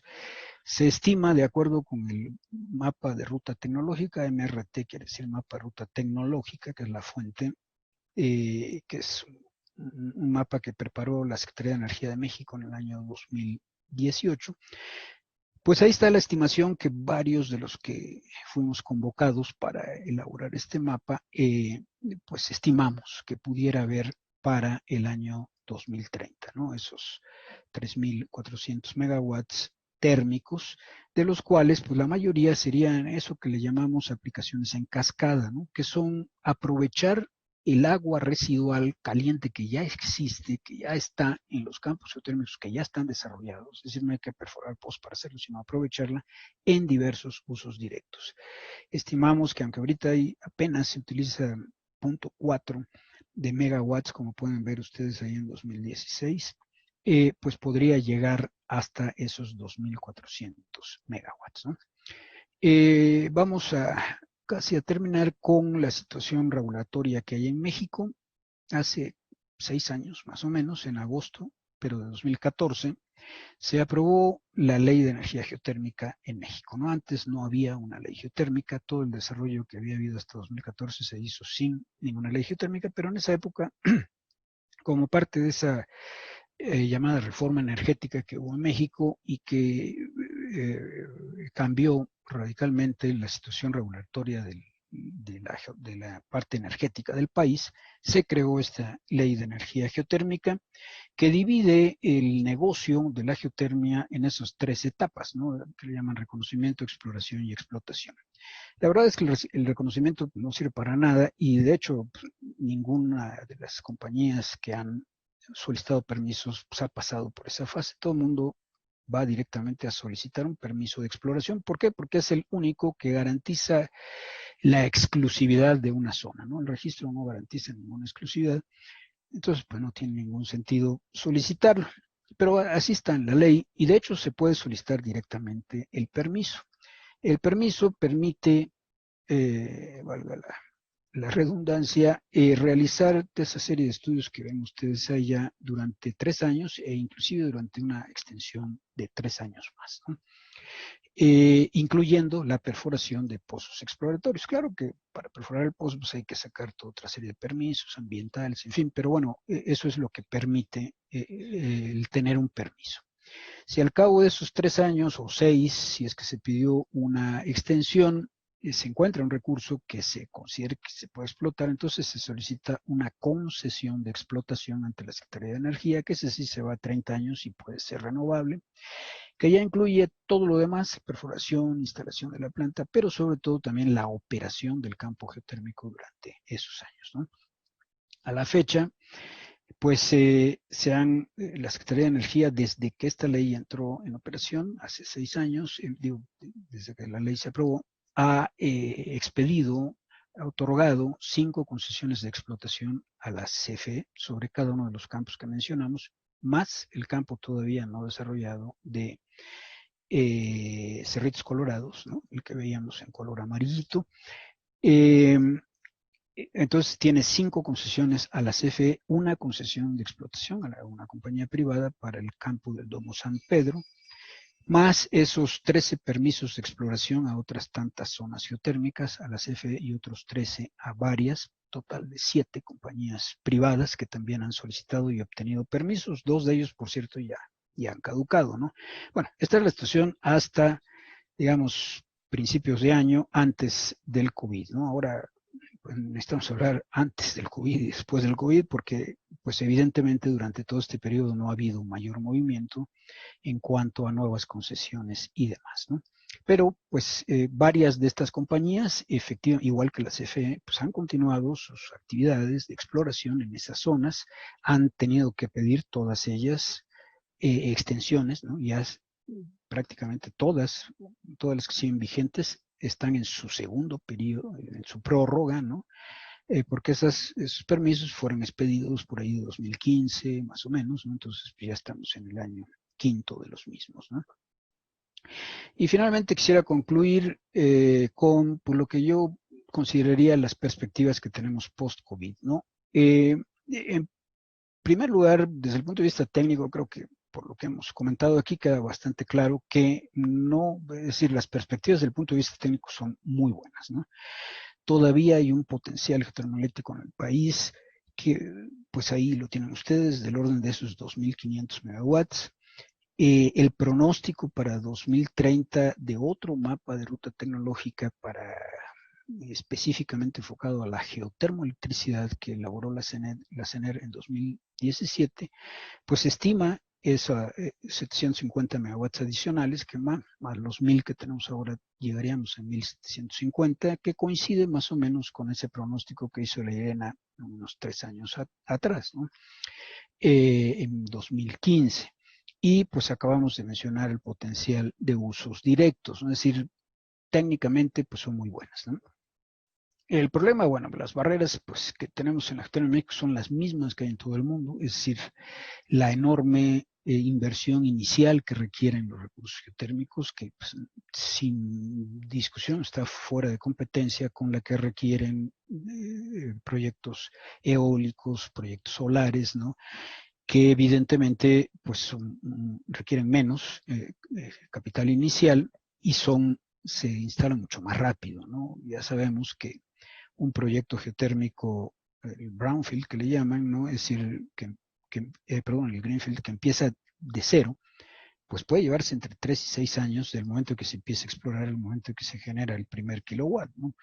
se estima, de acuerdo con el mapa de ruta tecnológica, MRT quiere decir mapa de ruta tecnológica, que es la fuente, que es un mapa que preparó la Secretaría de Energía de México en el año 2018. Pues ahí está la estimación que varios de los que fuimos convocados para elaborar este mapa, pues estimamos que pudiera haber para el año 2030, ¿no? Esos 3.400 megawatts térmicos, de los cuales pues la mayoría serían eso que le llamamos aplicaciones en cascada, ¿no? Que son aprovechar el agua residual caliente que ya existe, que ya está en los campos geotérmicos, que ya están desarrollados, es decir, no hay que perforar pozos para hacerlo, sino aprovecharla en diversos usos directos. Estimamos que aunque ahorita apenas se utiliza 0.4 de megawatts, como pueden ver ustedes ahí en 2016, pues podría llegar hasta esos 2.400 megawatts, ¿no? Vamos casi a terminar con la situación regulatoria que hay en México. Hace 6 años, más o menos, en agosto, pero de 2014, se aprobó la Ley de Energía Geotérmica en México, ¿no? Antes no había una ley geotérmica, todo el desarrollo que había habido hasta 2014 se hizo sin ninguna ley geotérmica, pero en esa época, como parte de esa llamada reforma energética que hubo en México y que cambió radicalmente la situación regulatoria de la parte energética del país, se creó esta ley de energía geotérmica que divide el negocio de la geotermia en esas 3 etapas, ¿no? Que le llaman reconocimiento, exploración y explotación. La verdad es que el reconocimiento no sirve para nada, y de hecho pues, ninguna de las compañías que han solicitado permisos pues, ha pasado por esa fase. Todo el mundo va directamente a solicitar un permiso de exploración. ¿Por qué? Porque es el único que garantiza la exclusividad de una zona, ¿no? El registro no garantiza ninguna exclusividad, entonces pues no tiene ningún sentido solicitarlo. Pero así está en la ley, y de hecho se puede solicitar directamente el permiso. El permiso permite, valga la redundancia, realizar esa serie de estudios que ven ustedes allá durante 3 años e inclusive durante una extensión de 3 años más, ¿no? Incluyendo la perforación de pozos exploratorios. Claro que para perforar el pozo pues hay que sacar toda otra serie de permisos ambientales, en fin, pero bueno, eso es lo que permite el tener un permiso. Si al cabo de esos 3 años o 6, si es que se pidió una extensión, se encuentra un recurso que se considere que se puede explotar, entonces se solicita una concesión de explotación ante la Secretaría de Energía, que ese sí se va a 30 años y puede ser renovable, que ya incluye todo lo demás, perforación, instalación de la planta, pero sobre todo también la operación del campo geotérmico durante esos años, ¿no? A la fecha, pues la Secretaría de Energía, desde que esta ley entró en operación, hace 6 años, desde que la ley se aprobó, ha expedido, ha otorgado 5 concesiones de explotación a la CFE sobre cada uno de los campos que mencionamos, más el campo todavía no desarrollado de Cerritos Colorados, ¿no? El que veíamos en color amarillito. Entonces tiene 5 concesiones a la CFE, una concesión de explotación a una compañía privada para el campo del Domo San Pedro, más esos 13 permisos de exploración a otras tantas zonas geotérmicas, a la CFE y otros 13 a varias, total de 7 compañías privadas que también han solicitado y obtenido permisos, 2 de ellos, por cierto, ya han caducado, ¿no? Bueno, esta es la situación hasta, digamos, principios de año, antes del COVID, ¿no? Ahora pues, necesitamos hablar antes del COVID y después del COVID, porque pues evidentemente durante todo este periodo no ha habido mayor movimiento en cuanto a nuevas concesiones y demás, ¿no? Pero pues varias de estas compañías, efectivamente, igual que la CFE, pues han continuado sus actividades de exploración en esas zonas, han tenido que pedir todas ellas extensiones, ¿no? Ya prácticamente todas las que siguen vigentes están en su segundo periodo, en su prórroga, ¿no? Porque esos permisos fueron expedidos por ahí de 2015, más o menos, ¿no? Entonces pues, ya estamos en el año quinto de los mismos, ¿no? Y finalmente quisiera concluir con pues, lo que yo consideraría las perspectivas que tenemos post-COVID, ¿no? En primer lugar, desde el punto de vista técnico, creo que por lo que hemos comentado aquí queda bastante claro que no, es decir, las perspectivas desde el punto de vista técnico son muy buenas, ¿no? Todavía hay un potencial geotermoeléctrico en el país que, pues ahí lo tienen ustedes, del orden de esos 2.500 megawatts. El pronóstico para 2030 de otro mapa de ruta tecnológica para específicamente enfocado a la geotermoelectricidad que elaboró la CENER en 2017, pues estima esos 750 megawatts adicionales, que más los 1.000 que tenemos ahora llegaríamos a 1.750, que coincide más o menos con ese pronóstico que hizo la IRENA unos 3 años atrás, ¿no? En 2015. Y pues acabamos de mencionar el potencial de usos directos, ¿no? Es decir, técnicamente pues son muy buenas, ¿no? El problema, bueno, las barreras pues, que tenemos en la gestión en México son las mismas que hay en todo el mundo, es decir, la enorme inversión inicial que requieren los recursos geotérmicos, que pues, sin discusión está fuera de competencia con la que requieren proyectos eólicos, proyectos solares, ¿no? Que evidentemente pues, requieren menos capital inicial y se instalan mucho más rápido, ¿no? Ya sabemos que un proyecto geotérmico, el brownfield que le llaman, ¿no? Es decir, perdón, el greenfield que empieza de cero, pues puede llevarse entre 3 y 6 años del momento que se empieza a explorar, el momento que se genera el primer kilowatt, ¿no?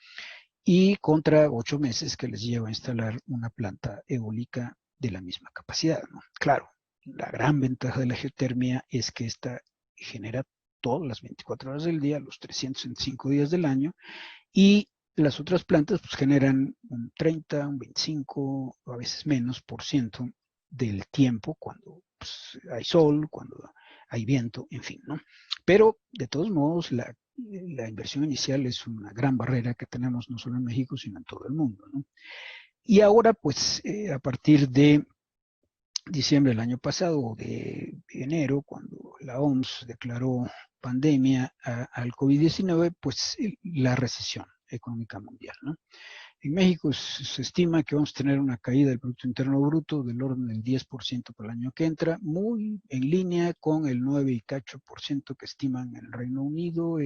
Y contra 8 meses que les lleva a instalar una planta eólica de la misma capacidad, ¿no? Claro, la gran ventaja de la geotermia es que esta genera todas las 24 horas del día, los 365 días del año, y las otras plantas pues, generan un 30, un 25, a veces menos por ciento del tiempo cuando pues, hay sol, cuando hay viento, en fin, ¿no? Pero de todos modos la inversión inicial es una gran barrera que tenemos no solo en México, sino en todo el mundo, ¿no? Y ahora, pues, a partir de diciembre del año pasado, o de enero, cuando la OMS declaró pandemia al COVID-19, pues la recesión económica mundial, ¿no? En México se estima que vamos a tener una caída del Producto Interno Bruto del orden del 10% para el año que entra, muy en línea con el 9 y cacho por ciento que estiman en el Reino Unido,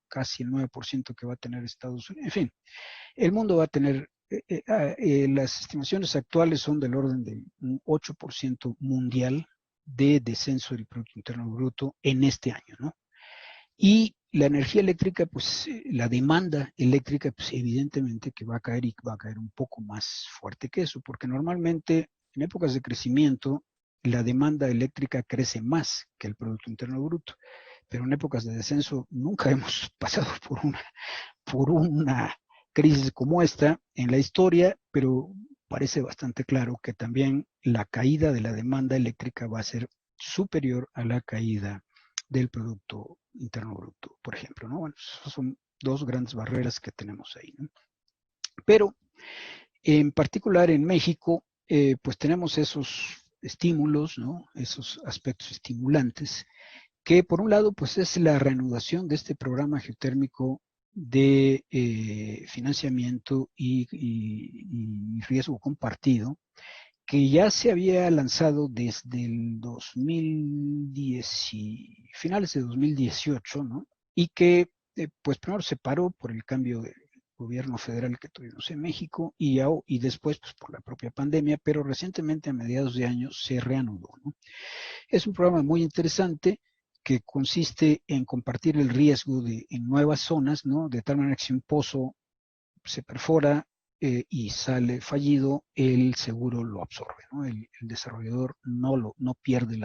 casi el 9% que va a tener Estados Unidos, en fin, el mundo va a tener, las estimaciones actuales son del orden de un 8% mundial de descenso del Producto Interno Bruto en este año, ¿no? Y la energía eléctrica, pues la demanda eléctrica, pues evidentemente que va a caer y va a caer un poco más fuerte que eso, porque normalmente en épocas de crecimiento la demanda eléctrica crece más que el Producto Interno Bruto, pero en épocas de descenso nunca hemos pasado por una crisis como esta en la historia, pero parece bastante claro que también la caída de la demanda eléctrica va a ser superior a la caída del Producto Interno Bruto, por ejemplo, ¿no? Bueno, esas son dos grandes barreras que tenemos ahí, ¿no? Pero en particular en México, pues tenemos esos estímulos, ¿no? Esos aspectos estimulantes que por un lado pues es la reanudación de este programa geotérmico de financiamiento y riesgo compartido, que ya se había lanzado desde el 2010, finales de 2018, ¿no? Y que pues primero se paró por el cambio de gobierno federal que tuvimos en México y después pues, por la propia pandemia, pero recientemente a mediados de año se reanudó, ¿no? Es un programa muy interesante que consiste en compartir el riesgo en nuevas zonas, ¿no? De tal manera que si un pozo se perfora y sale fallido, el seguro lo absorbe, ¿no? El desarrollador no pierde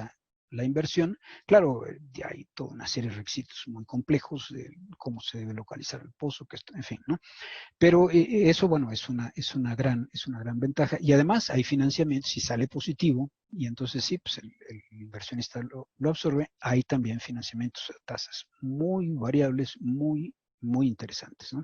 la inversión. Claro, ya hay toda una serie de requisitos muy complejos de cómo se debe localizar el pozo, en fin, ¿no? Pero eso, bueno, es una gran ventaja. Y además hay financiamiento, si sale positivo, y entonces sí, pues el inversionista lo absorbe, hay también financiamientos a tasas muy variables, muy interesantes, ¿no?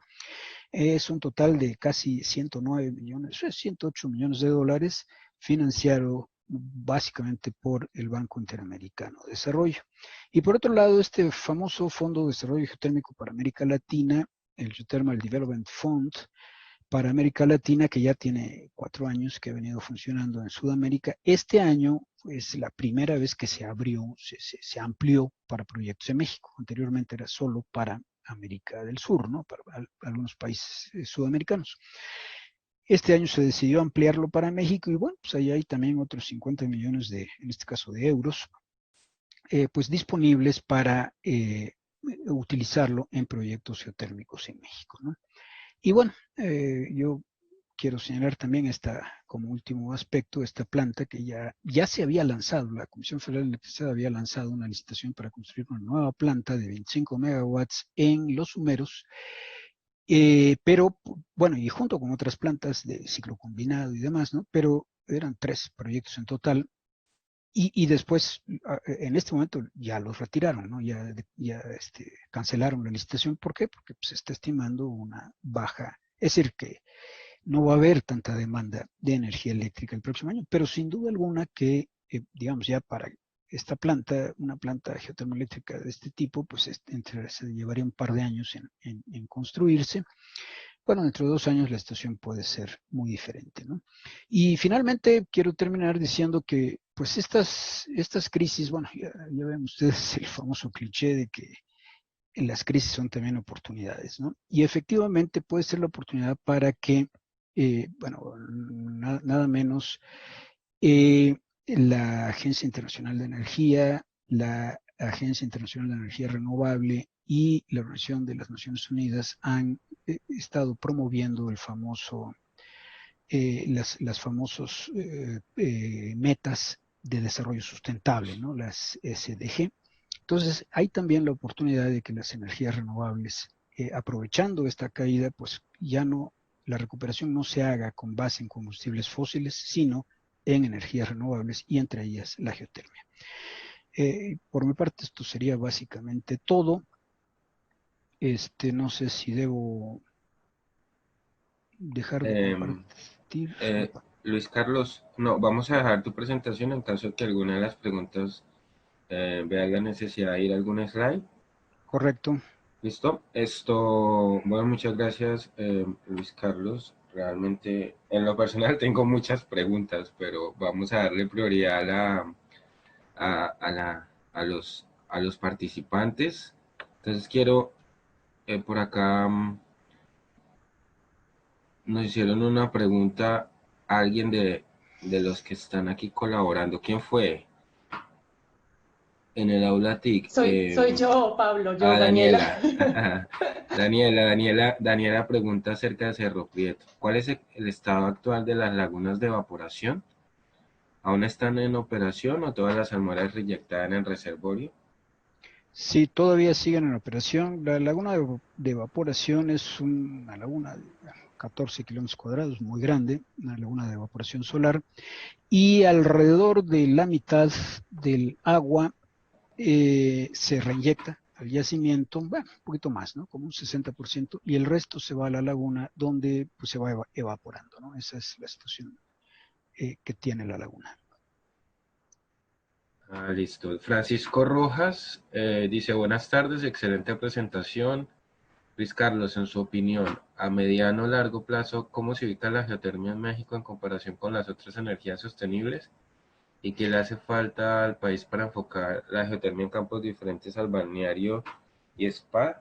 Es un total de casi 109 millones, 108 millones de dólares financiado básicamente por el Banco Interamericano de Desarrollo. Y por otro lado, este famoso Fondo de Desarrollo Geotérmico para América Latina, el Geothermal Development Fund para América Latina, que ya tiene 4 años que ha venido funcionando en Sudamérica. Este año es la primera vez que se abrió, se amplió para proyectos en México. Anteriormente era solo para América del Sur, ¿no? Para algunos países sudamericanos. Este año se decidió ampliarlo para México y bueno, pues ahí hay también otros 50 millones en este caso de euros, pues disponibles para utilizarlo en proyectos geotérmicos en México, ¿no? Y bueno, yo quiero señalar también como último aspecto, esta planta que ya se había lanzado, la Comisión Federal de Electricidad había lanzado una licitación para construir una nueva planta de 25 megawatts en Los Humeros, pero bueno, y junto con otras plantas de ciclo combinado y demás, ¿no? Pero eran 3 proyectos en total. Y después, en este momento, ya los retiraron, ¿no? Ya cancelaron la licitación. ¿Por qué? Porque pues, se está estimando una baja. Es decir, que no va a haber tanta demanda de energía eléctrica el próximo año, pero sin duda alguna que, digamos, ya para esta planta, una planta geotermoeléctrica de este tipo, pues se llevaría un par de años en construirse. Bueno, dentro de 2 años la estación puede ser muy diferente, ¿no? Y finalmente quiero terminar diciendo que, pues estas crisis, bueno, ya ven ustedes el famoso cliché de que las crisis son también oportunidades, ¿no? Y efectivamente puede ser la oportunidad para que, bueno, nada menos eh, la Agencia Internacional de Energía, la Agencia Internacional de Energía Renovable y la Organización de las Naciones Unidas han estado promoviendo las famosas metas de desarrollo sustentable, ¿no? Las SDG. Entonces, hay también la oportunidad de que las energías renovables, aprovechando esta caída, pues ya no, la recuperación no se haga con base en combustibles fósiles, sino en energías renovables y entre ellas la geotermia. Por mi parte, esto sería básicamente todo. No sé si debo dejar de Em, compartir. Luis Carlos, no, vamos a dejar tu presentación en caso de que alguna de las preguntas vea la necesidad de ir a algún slide. Correcto. ¿Listo? Esto, bueno, muchas gracias, Luis Carlos. Realmente, en lo personal tengo muchas preguntas, pero vamos a darle prioridad a los participantes. Entonces quiero, por acá nos hicieron una pregunta a alguien de los que están aquí colaborando. ¿Quién fue? en el aula TIC. Soy yo, Pablo, yo, Daniela. Daniela. Daniela pregunta acerca de Cerro Prieto. ¿Cuál es el estado actual de las lagunas de evaporación? ¿Aún están en operación o todas las almueras reyectadas en el reservorio? Sí, todavía siguen en operación. La laguna de evaporación es una laguna de 14 kilómetros cuadrados, muy grande, una laguna de evaporación solar, y alrededor de la mitad del agua se reinyecta al yacimiento, bueno, un poquito más, ¿no? Como un 60%, y el resto se va a la laguna donde pues, se va evaporando, ¿no? Esa es la situación que tiene la laguna. Listo. Francisco Rojas dice, buenas tardes, excelente presentación. Luis Carlos, en su opinión, a mediano o largo plazo, ¿cómo se ubica la geotermia en México en comparación con las otras energías sostenibles? ¿Y qué le hace falta al país para enfocar la geotermia en campos diferentes al balneario y spa?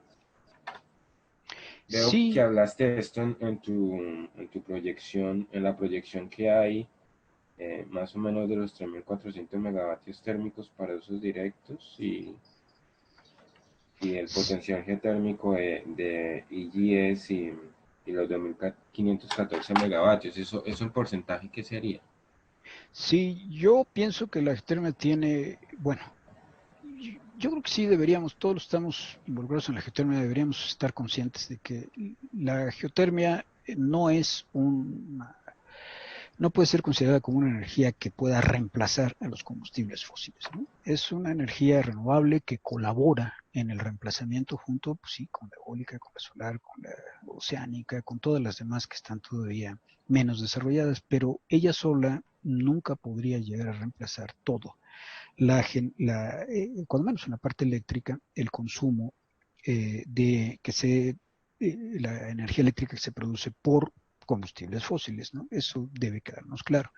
Veo que Sí, hablaste de esto en tu proyección, en la proyección que hay más o menos de los 3.400 megavatios térmicos para usos directos y el potencial geotérmico de EGS y los 2.514 megavatios. ¿Eso en porcentaje qué sería? sí, yo pienso que la geotermia tiene, bueno, yo creo que sí deberíamos, todos estamos involucrados en la geotermia, deberíamos estar conscientes de que la geotermia no es una, no puede ser considerada como una energía que pueda reemplazar a los combustibles fósiles, ¿no? Es una energía renovable que colabora en el reemplazamiento junto, pues sí, con la eólica, con la solar, con la oceánica, con todas las demás que están todavía menos desarrolladas, pero ella sola nunca podría llegar a reemplazar todo. Cuando menos en la parte eléctrica, el consumo la energía eléctrica que se produce por combustibles fósiles, ¿no? Eso debe quedarnos claro.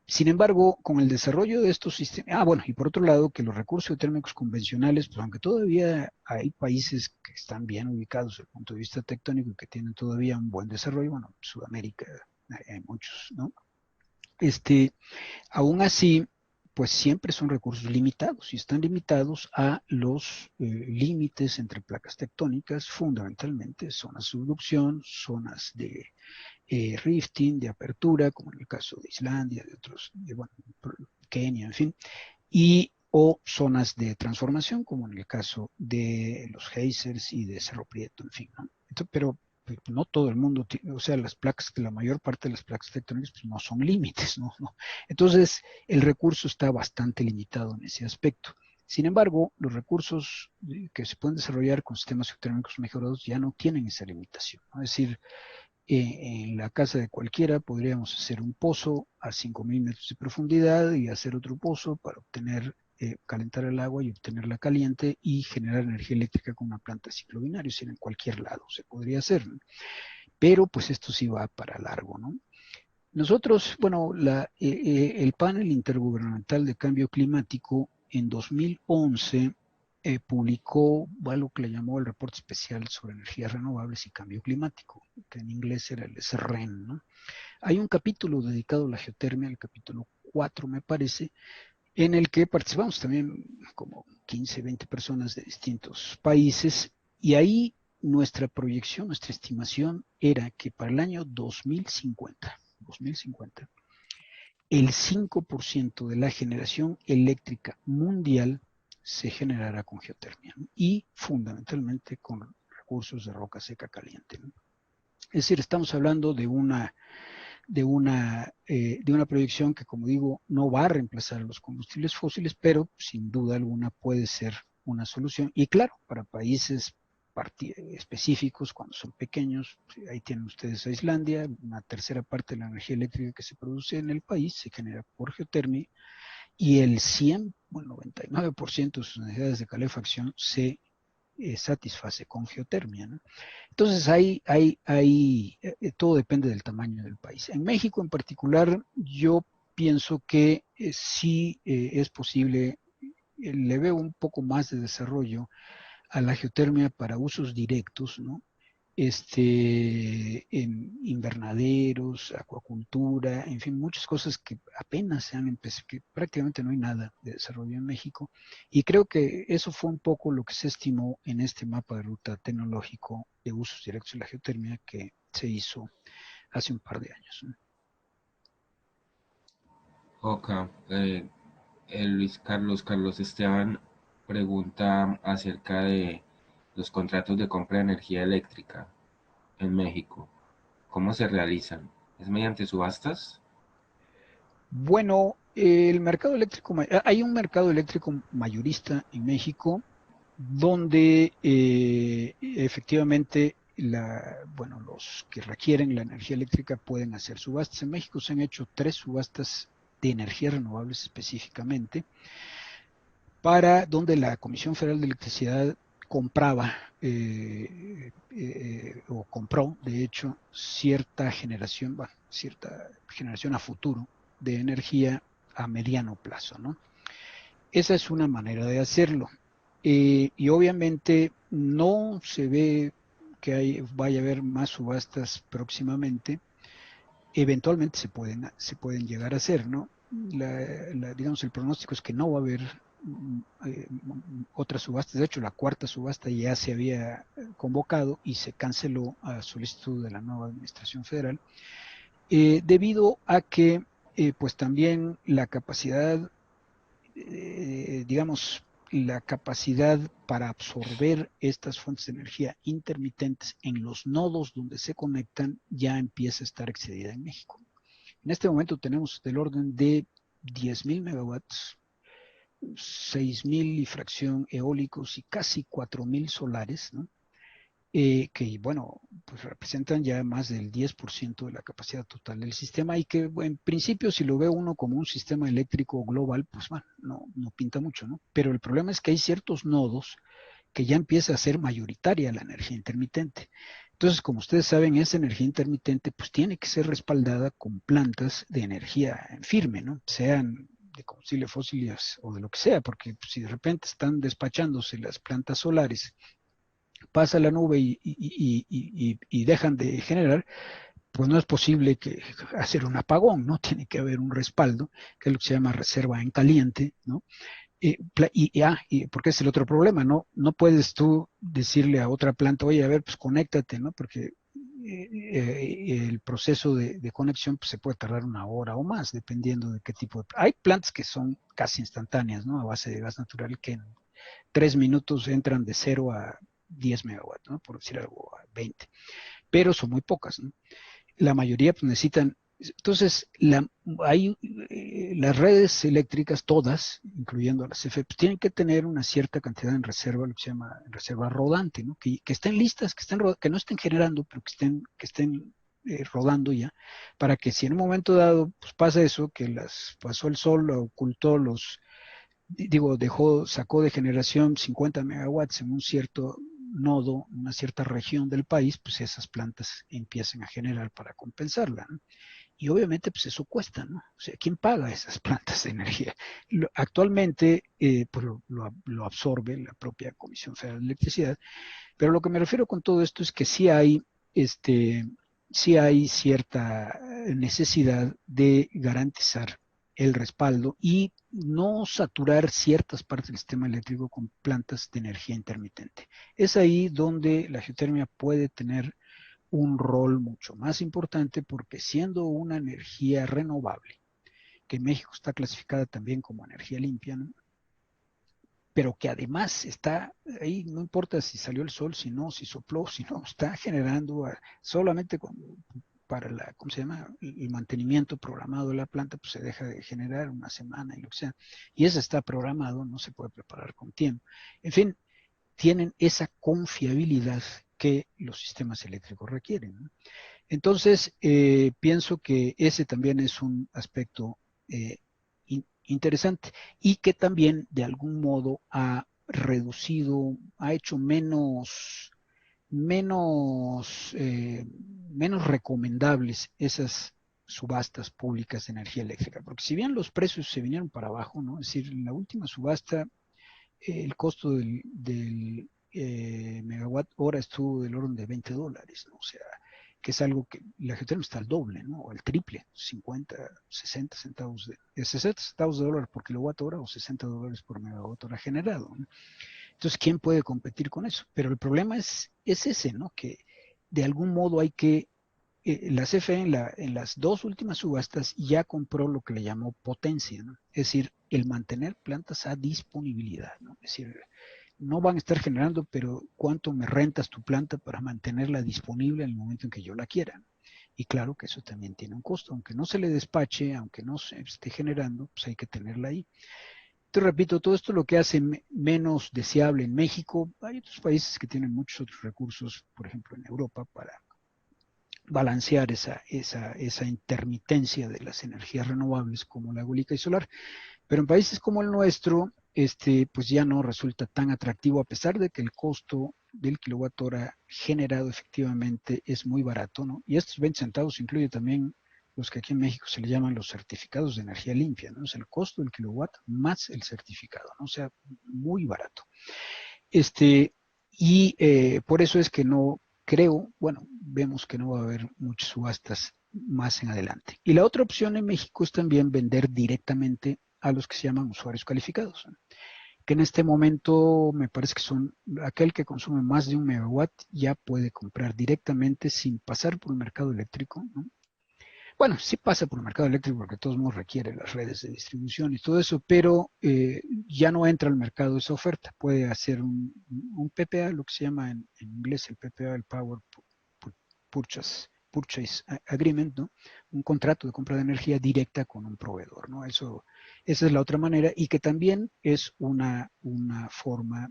Sin embargo, con el desarrollo de estos sistemas, bueno, y por otro lado, que los recursos geotérmicos convencionales, pues aunque todavía hay países que están bien ubicados desde el punto de vista tectónico y que tienen todavía un buen desarrollo, bueno, Sudamérica hay muchos, ¿no? Este, Aún así, pues siempre son recursos limitados y están limitados a los límites entre placas tectónicas, fundamentalmente zonas de subducción, zonas de rifting, de apertura, como en el caso de Islandia, de otros, bueno, Kenia, en fin, y o zonas de transformación, como en el caso de los geysers y de Cerro Prieto, en fin, ¿no? Entonces, pero pues, no todo el mundo, o sea, las placas, la mayor parte de las placas tectónicas pues, no son límites, ¿no? ¿no? Entonces, el recurso está bastante limitado en ese aspecto. Sin embargo, los recursos que se pueden desarrollar con sistemas geotérmicos mejorados ya no tienen esa limitación, ¿no? Es decir, en la casa de cualquiera podríamos hacer un pozo a 5.000 metros de profundidad y hacer otro pozo para obtener, calentar el agua y obtenerla caliente y generar energía eléctrica con una planta de ciclo binario, si en cualquier lado se podría hacer, ¿no? Pero pues esto sí va para largo, ¿no? Nosotros, bueno, el panel intergubernamental de cambio climático en 2011 publicó algo que le llamó el reporte especial sobre energías renovables y cambio climático, que en inglés era el SREN, ¿no? Hay un capítulo dedicado a la geotermia, el capítulo 4 me parece, en el que participamos también como 15, 20 personas de distintos países y ahí nuestra proyección, nuestra estimación era que para el año 2050 el 5% de la generación eléctrica mundial se generará con geotermia, ¿no? Y fundamentalmente con recursos de roca seca caliente, ¿no? Es decir, estamos hablando de una proyección que, como digo, no va a reemplazar los combustibles fósiles, pero sin duda alguna puede ser una solución. Y claro, para países específicos, cuando son pequeños, ahí tienen ustedes a Islandia, una tercera parte de la energía eléctrica que se produce en el país se genera por geotermia y el 100, bueno, 99% de sus necesidades de calefacción se satisface con geotermia, ¿no? Entonces, todo depende del tamaño del país. En México en particular, yo pienso que sí es posible, le veo un poco más de desarrollo a la geotermia para usos directos, ¿no? En invernaderos, acuacultura, en fin, muchas cosas que apenas se han empezado, que prácticamente no hay nada de desarrollo en México. Y creo que eso fue un poco lo que se estimó en este mapa de ruta tecnológico de usos directos de la geotermia que se hizo hace un par de años, ¿no? Ok, Luis Carlos Esteban pregunta acerca de los contratos de compra de energía eléctrica en México. ¿Cómo se realizan? ¿Es mediante subastas? Bueno, el mercado eléctrico, hay un mercado eléctrico mayorista en México donde efectivamente bueno, los que requieren la energía eléctrica pueden hacer subastas. En México se han hecho 3 subastas de energías renovables específicamente, para donde la Comisión Federal de Electricidad compraba o compró, de hecho, cierta generación a futuro de energía a mediano plazo, ¿no? Esa es una manera de hacerlo. Y obviamente no se ve que vaya a haber más subastas próximamente. Eventualmente se pueden llegar a hacer, ¿no? Digamos, el pronóstico es que no va a haber otras subastas. De hecho, la cuarta subasta ya se había convocado y se canceló a solicitud de la nueva administración federal, debido a que pues también la capacidad, digamos, la capacidad para absorber estas fuentes de energía intermitentes en los nodos donde se conectan ya empieza a estar excedida en México. En este momento tenemos del orden de 10.000 megawatts, 6.000 y fracción eólicos y casi 4.000 solares, ¿no? Que, bueno, pues representan ya más del 10% de la capacidad total del sistema y que, en principio, si lo ve uno como un sistema eléctrico global, pues bueno, no pinta mucho, ¿no? Pero el problema es que hay ciertos nodos que ya empieza a ser mayoritaria la energía intermitente. Entonces, como ustedes saben, esa energía intermitente pues tiene que ser respaldada con plantas de energía en firme, ¿no? Sean de combustibles fósiles o de lo que sea, porque pues, si de repente están despachándose las plantas solares, pasa la nube y dejan de generar, pues no es posible que hacer un apagón, ¿no? Tiene que haber un respaldo, que es lo que se llama reserva en caliente, ¿no? Porque es el otro problema, ¿no? No puedes tú decirle a otra planta, oye, a ver, pues conéctate, ¿no? Porque el proceso de conexión pues, se puede tardar 1 hora o más, dependiendo de qué tipo de... Hay plantas que son casi instantáneas, ¿no? A base de gas natural, que en 3 minutos entran de 0 a 10 megawatts, ¿no? Por decir algo, a 20. Pero son muy pocas, ¿no? La mayoría pues, necesitan. Entonces, las redes eléctricas, todas, incluyendo las CFE, pues, tienen que tener una cierta cantidad en reserva, lo que se llama reserva rodante, ¿no? Que estén listas, que no estén generando, pero que estén rodando ya, para que si en un momento dado pues, pasa eso, que pasó el sol, ocultó sacó de generación 50 megawatts en un cierto nodo, en una cierta región del país, pues esas plantas empiezan a generar para compensarla, ¿no? Y obviamente, pues eso cuesta, ¿no? O sea, ¿quién paga esas plantas de energía? Actualmente, pues lo absorbe la propia Comisión Federal de Electricidad, pero lo que me refiero con todo esto es que este, sí hay cierta necesidad de garantizar el respaldo y no saturar ciertas partes del sistema eléctrico con plantas de energía intermitente. Es ahí donde la geotermia puede tener un rol mucho más importante, porque siendo una energía renovable, que en México está clasificada también como energía limpia, ¿no? Pero que además está ahí, no importa si salió el sol, si no, si sopló, si no, está generando solamente para ¿cómo se llama? El mantenimiento programado de la planta, pues se deja de generar 1 semana y lo que sea. Y eso está programado, no se puede preparar con tiempo. En fin, tienen esa confiabilidad que los sistemas eléctricos requieren, ¿no? Entonces, pienso que ese también es un aspecto eh, interesante y que también de algún modo ha reducido, ha hecho menos recomendables esas subastas públicas de energía eléctrica. Porque si bien los precios se vinieron para abajo, ¿no? Es decir, en la última subasta el costo del megawatt hora estuvo del orden de $20, ¿no? O sea, que es algo que la geotermia está al doble, ¿no? O al triple, 50, 60 centavos de 60 centavos de dólar por kilowatt hora o $60 por megawatt hora generado, ¿no? Entonces, ¿quién puede competir con eso? Pero el problema es ese, ¿no? Que de algún modo hay que la CFE en las dos últimas subastas ya compró lo que le llamó potencia, ¿no? Es decir, el mantener plantas a disponibilidad, ¿no? Es decir, no van a estar generando, pero ¿cuánto me rentas tu planta para mantenerla disponible en el momento en que yo la quiera? Y claro que eso también tiene un costo, aunque no se le despache, aunque no se esté generando, pues hay que tenerla ahí. Te repito, todo esto lo que hace menos deseable en México. Hay otros países que tienen muchos otros recursos, por ejemplo en Europa, para balancear esa intermitencia de las energías renovables como la eólica y solar. Pero en países como el nuestro, pues ya no resulta tan atractivo, a pesar de que el costo del kilowatt hora generado efectivamente es muy barato, ¿no? Y estos 20 centavos incluye también los que aquí en México se le llaman los certificados de energía limpia, ¿no? Es el costo del kilowatt más el certificado, ¿no? O sea, muy barato. Por eso es que no creo, bueno, vemos que no va a haber muchas subastas más en adelante. Y la otra opción en México es también vender directamente a los que se llaman usuarios calificados, ¿no? Que en este momento me parece que son aquel que consume más de 1 megawatt ya puede comprar directamente sin pasar por el mercado eléctrico, ¿no? Bueno, sí pasa por el mercado eléctrico porque de todos modos requiere las redes de distribución y todo eso, pero ya no entra al mercado esa oferta. Puede hacer un PPA, lo que se llama en inglés el PPA, el Purchase Agreement, ¿no? Un contrato de compra de energía directa con un proveedor, ¿no? Esa es la otra manera y que también es una forma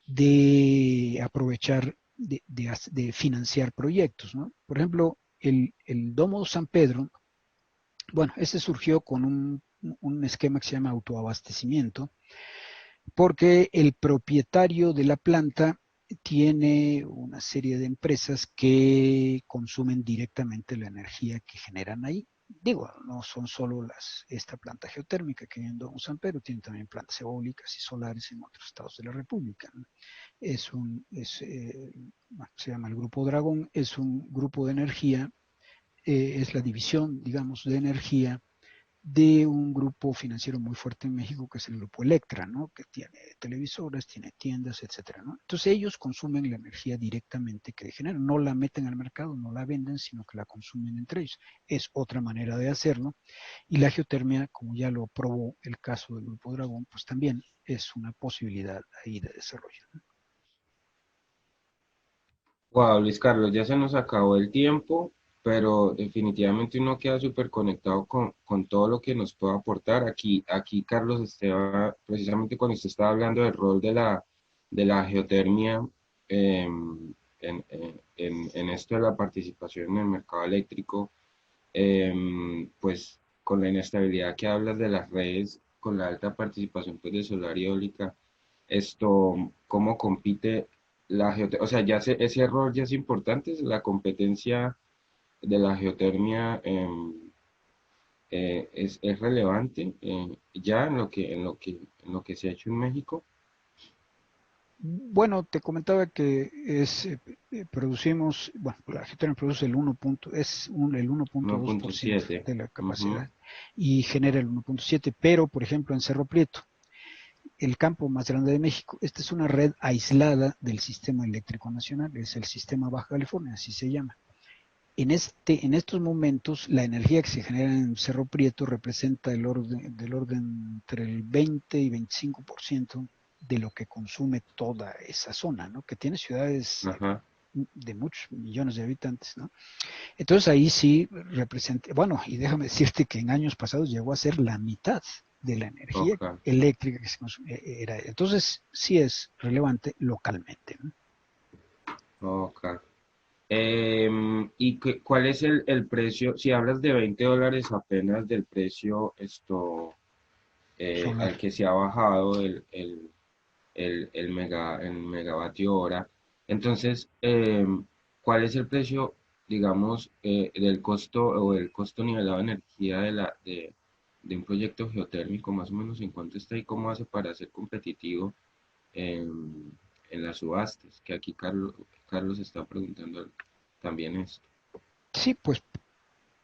de aprovechar, de financiar proyectos, ¿no? Por ejemplo, el Domo San Pedro, bueno, ese surgió con un esquema que se llama autoabastecimiento, porque el propietario de la planta tiene una serie de empresas que consumen directamente la energía que generan ahí. Digo, no son solo esta planta geotérmica que hay en Domo San Pedro, tienen también plantas eólicas y solares en otros estados de la República, ¿no? Se llama el Grupo Dragón, es un grupo de energía, es la división, digamos, de energía de un grupo financiero muy fuerte en México, que es el Grupo Electra, ¿no? Que tiene televisoras, tiene tiendas, etcétera, ¿no? Entonces ellos consumen la energía directamente que generan, no la meten al mercado, no la venden, sino que la consumen entre ellos. Es otra manera de hacerlo. Y la geotermia, como ya lo probó el caso del Grupo Dragón, pues también es una posibilidad ahí de desarrollo, ¿no? Wow, Luis Carlos, ya se nos acabó el tiempo, pero definitivamente uno queda súper conectado con todo lo que nos puede aportar. Aquí Carlos Esteban, precisamente cuando usted estaba hablando del rol de la geotermia en esto de la participación en el mercado eléctrico, pues con la inestabilidad que hablas de las redes, con la alta participación pues, de solar y eólica, ¿cómo compite la geotermia? O sea, ese rol ya es importante, es la competencia de la geotermia es relevante ya en lo que se ha hecho en México. Bueno, te comentaba que producimos, bueno, la geotermia produce el 1.2% 1.7. de la Ujú. capacidad y genera el 1.7%, pero por ejemplo en Cerro Prieto, el campo más grande de México, esta es una red aislada del sistema eléctrico nacional, es el sistema Baja California, así se llama. En estos momentos, la energía que se genera en Cerro Prieto representa del orden entre el 20 y 25% de lo que consume toda esa zona, ¿no? Que tiene ciudades Ajá. de muchos millones de habitantes, ¿no? Entonces ahí sí representa, bueno, y déjame decirte que en años pasados llegó a ser la mitad de la energía Ok. eléctrica que se consume, era. Entonces sí es relevante localmente, ¿no? Ok. ¿Y cuál es el precio? Si hablas de $20 apenas del precio Solar. al que se ha bajado el megavatio hora, entonces, ¿cuál es el precio, digamos, del costo o el costo nivelado de energía de un proyecto geotérmico, más o menos en cuánto está y cómo hace para ser competitivo en las subastas? Que aquí Carlos está preguntando también esto. Sí, pues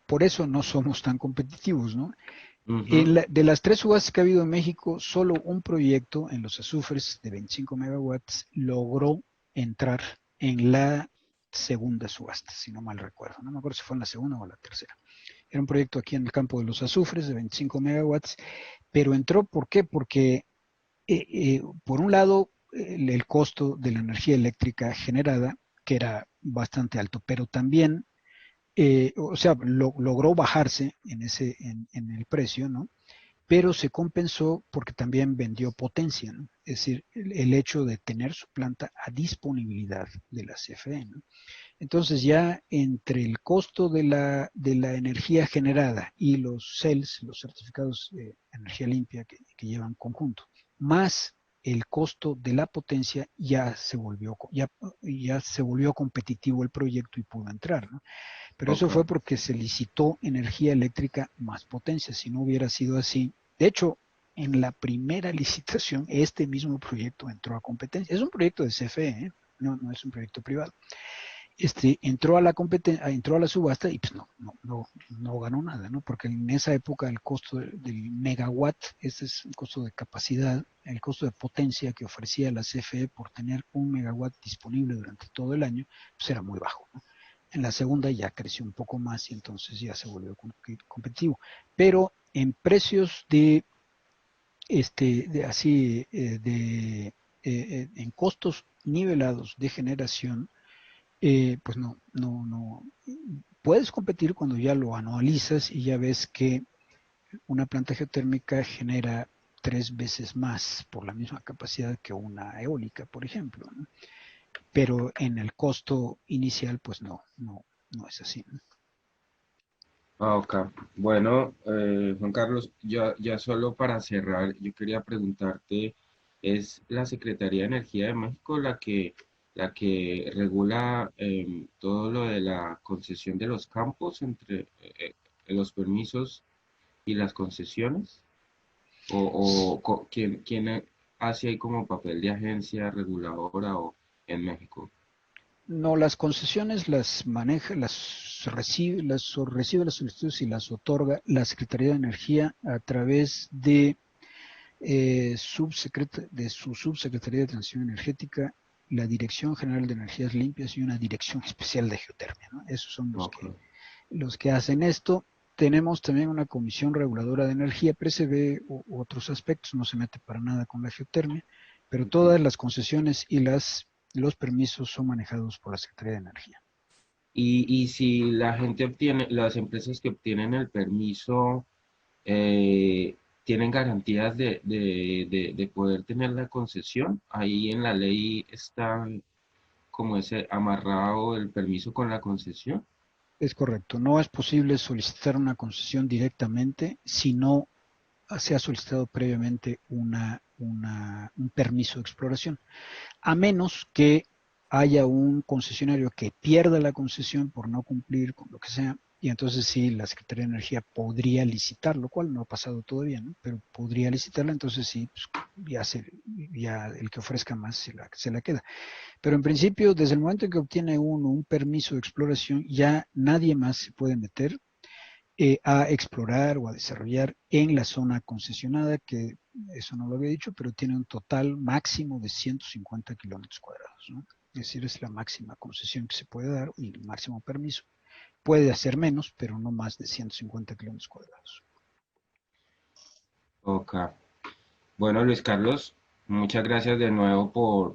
por eso no somos tan competitivos, ¿no? Ujú. De las 3 subastas que ha habido en México, solo un proyecto en los azufres de 25 megawatts logró entrar en la segunda subasta, si no mal recuerdo. No me acuerdo si fue en la segunda o la tercera. Era un proyecto aquí en el campo de los azufres de 25 megawatts, pero entró, ¿por qué? Porque, por un lado, el costo de la energía eléctrica generada, que era bastante alto, pero también, o sea, logró bajarse en el precio, ¿no? Pero se compensó porque también vendió potencia, ¿no? Es decir, el hecho de tener su planta a disponibilidad de la CFE, ¿no? Entonces ya entre el costo de la energía generada y los CELS, los certificados de energía limpia que llevan conjunto, más el costo de la potencia, ya se volvió competitivo el proyecto y pudo entrar, ¿no? Pero eso Ok. fue porque se licitó energía eléctrica más potencia. Si no hubiera sido así, de hecho, en la primera licitación, este mismo proyecto entró a competencia. Es un proyecto de CFE, ¿eh? No es un proyecto privado. Entró a la entró a la subasta y pues no ganó nada, ¿no? Porque en esa época el costo del megawatt, este es un costo de capacidad, el costo de potencia que ofrecía la CFE por tener un megawatt disponible durante todo el año, pues era muy bajo, ¿no? En la segunda ya creció un poco más y entonces ya se volvió competitivo. Pero en precios de así, en costos nivelados de generación, pues no. Puedes competir cuando ya lo anualizas y ya ves que una planta geotérmica genera 3 veces más por la misma capacidad que una eólica, por ejemplo, ¿no? Pero en el costo inicial, pues no es así, ¿no? Ah, ok. Bueno, Juan Carlos, ya solo para cerrar, yo quería preguntarte, ¿es la Secretaría de Energía de México la que regula todo lo de la concesión de los campos entre los permisos y las concesiones? ¿Quién hace ahí como papel de agencia reguladora o en México? No, las concesiones las maneja, recibe las solicitudes y las otorga la Secretaría de Energía a través de su subsecretaría de Transición Energética, la Dirección General de Energías Limpias y una Dirección Especial de Geotermia, ¿no? Esos son Ok. los que hacen esto. Tenemos también una Comisión Reguladora de Energía, PRCB, u otros aspectos, no se mete para nada con la geotermia, pero Ujú. todas las concesiones y los permisos son manejados por la Secretaría de Energía. Y si la gente obtiene, las empresas que obtienen el permiso, eh, tienen garantías de poder tener la concesión, ahí en la ley está como ese amarrado el permiso con la concesión. Es correcto, no es posible solicitar una concesión directamente si no se ha solicitado previamente un permiso de exploración, a menos que haya un concesionario que pierda la concesión por no cumplir con lo que sea, y entonces sí, la Secretaría de Energía podría licitar, lo cual no ha pasado todavía, ¿no? Pero podría licitarla, entonces sí, pues ya el que ofrezca más se la queda. Pero en principio, desde el momento en que obtiene uno un permiso de exploración, ya nadie más se puede meter a explorar o a desarrollar en la zona concesionada, que eso no lo había dicho, pero tiene un total máximo de 150 kilómetros cuadrados, ¿no? Es decir, es la máxima concesión que se puede dar y el máximo permiso. Puede hacer menos, pero no más de 150 kilómetros cuadrados. Ok. Bueno, Luis Carlos, muchas gracias de nuevo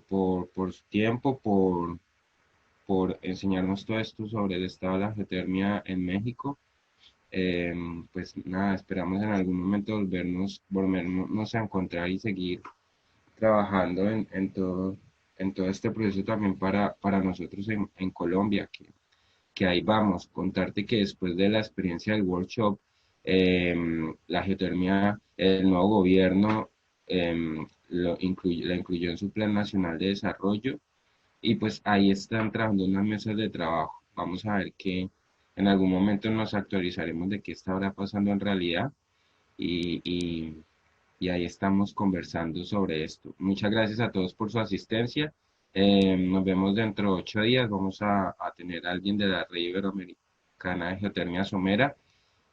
por su tiempo, por enseñarnos todo esto sobre el estado de la geotermia en México. Pues nada, esperamos en algún momento volvernos a encontrar y seguir trabajando en todo este proceso también para nosotros en Colombia, que ahí vamos. Contarte que después de la experiencia del workshop, la geotermia, el nuevo gobierno la incluyó en su Plan Nacional de Desarrollo y pues ahí están trabajando unas mesas de trabajo. Vamos a ver que en algún momento nos actualizaremos de qué está ahora pasando en realidad y, y, y ahí estamos conversando sobre esto. Muchas gracias a todos por su asistencia. Nos vemos dentro de 8 días. Vamos a tener a alguien de la red Iberoamérica. Panamericana de Geotermia Somera.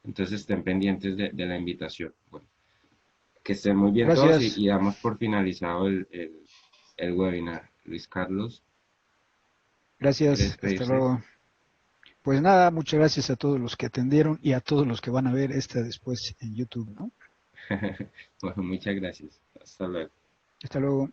Entonces estén pendientes de la invitación. Bueno, que estén muy bien todos Gracias. y damos por finalizado el webinar. Luis Carlos, ¿quiere Gracias. Hasta despedirse? luego. Pues nada, muchas gracias a todos los que atendieron y a todos los que van a ver esta después en YouTube, ¿no? Bueno, muchas gracias. Hasta luego. Hasta luego.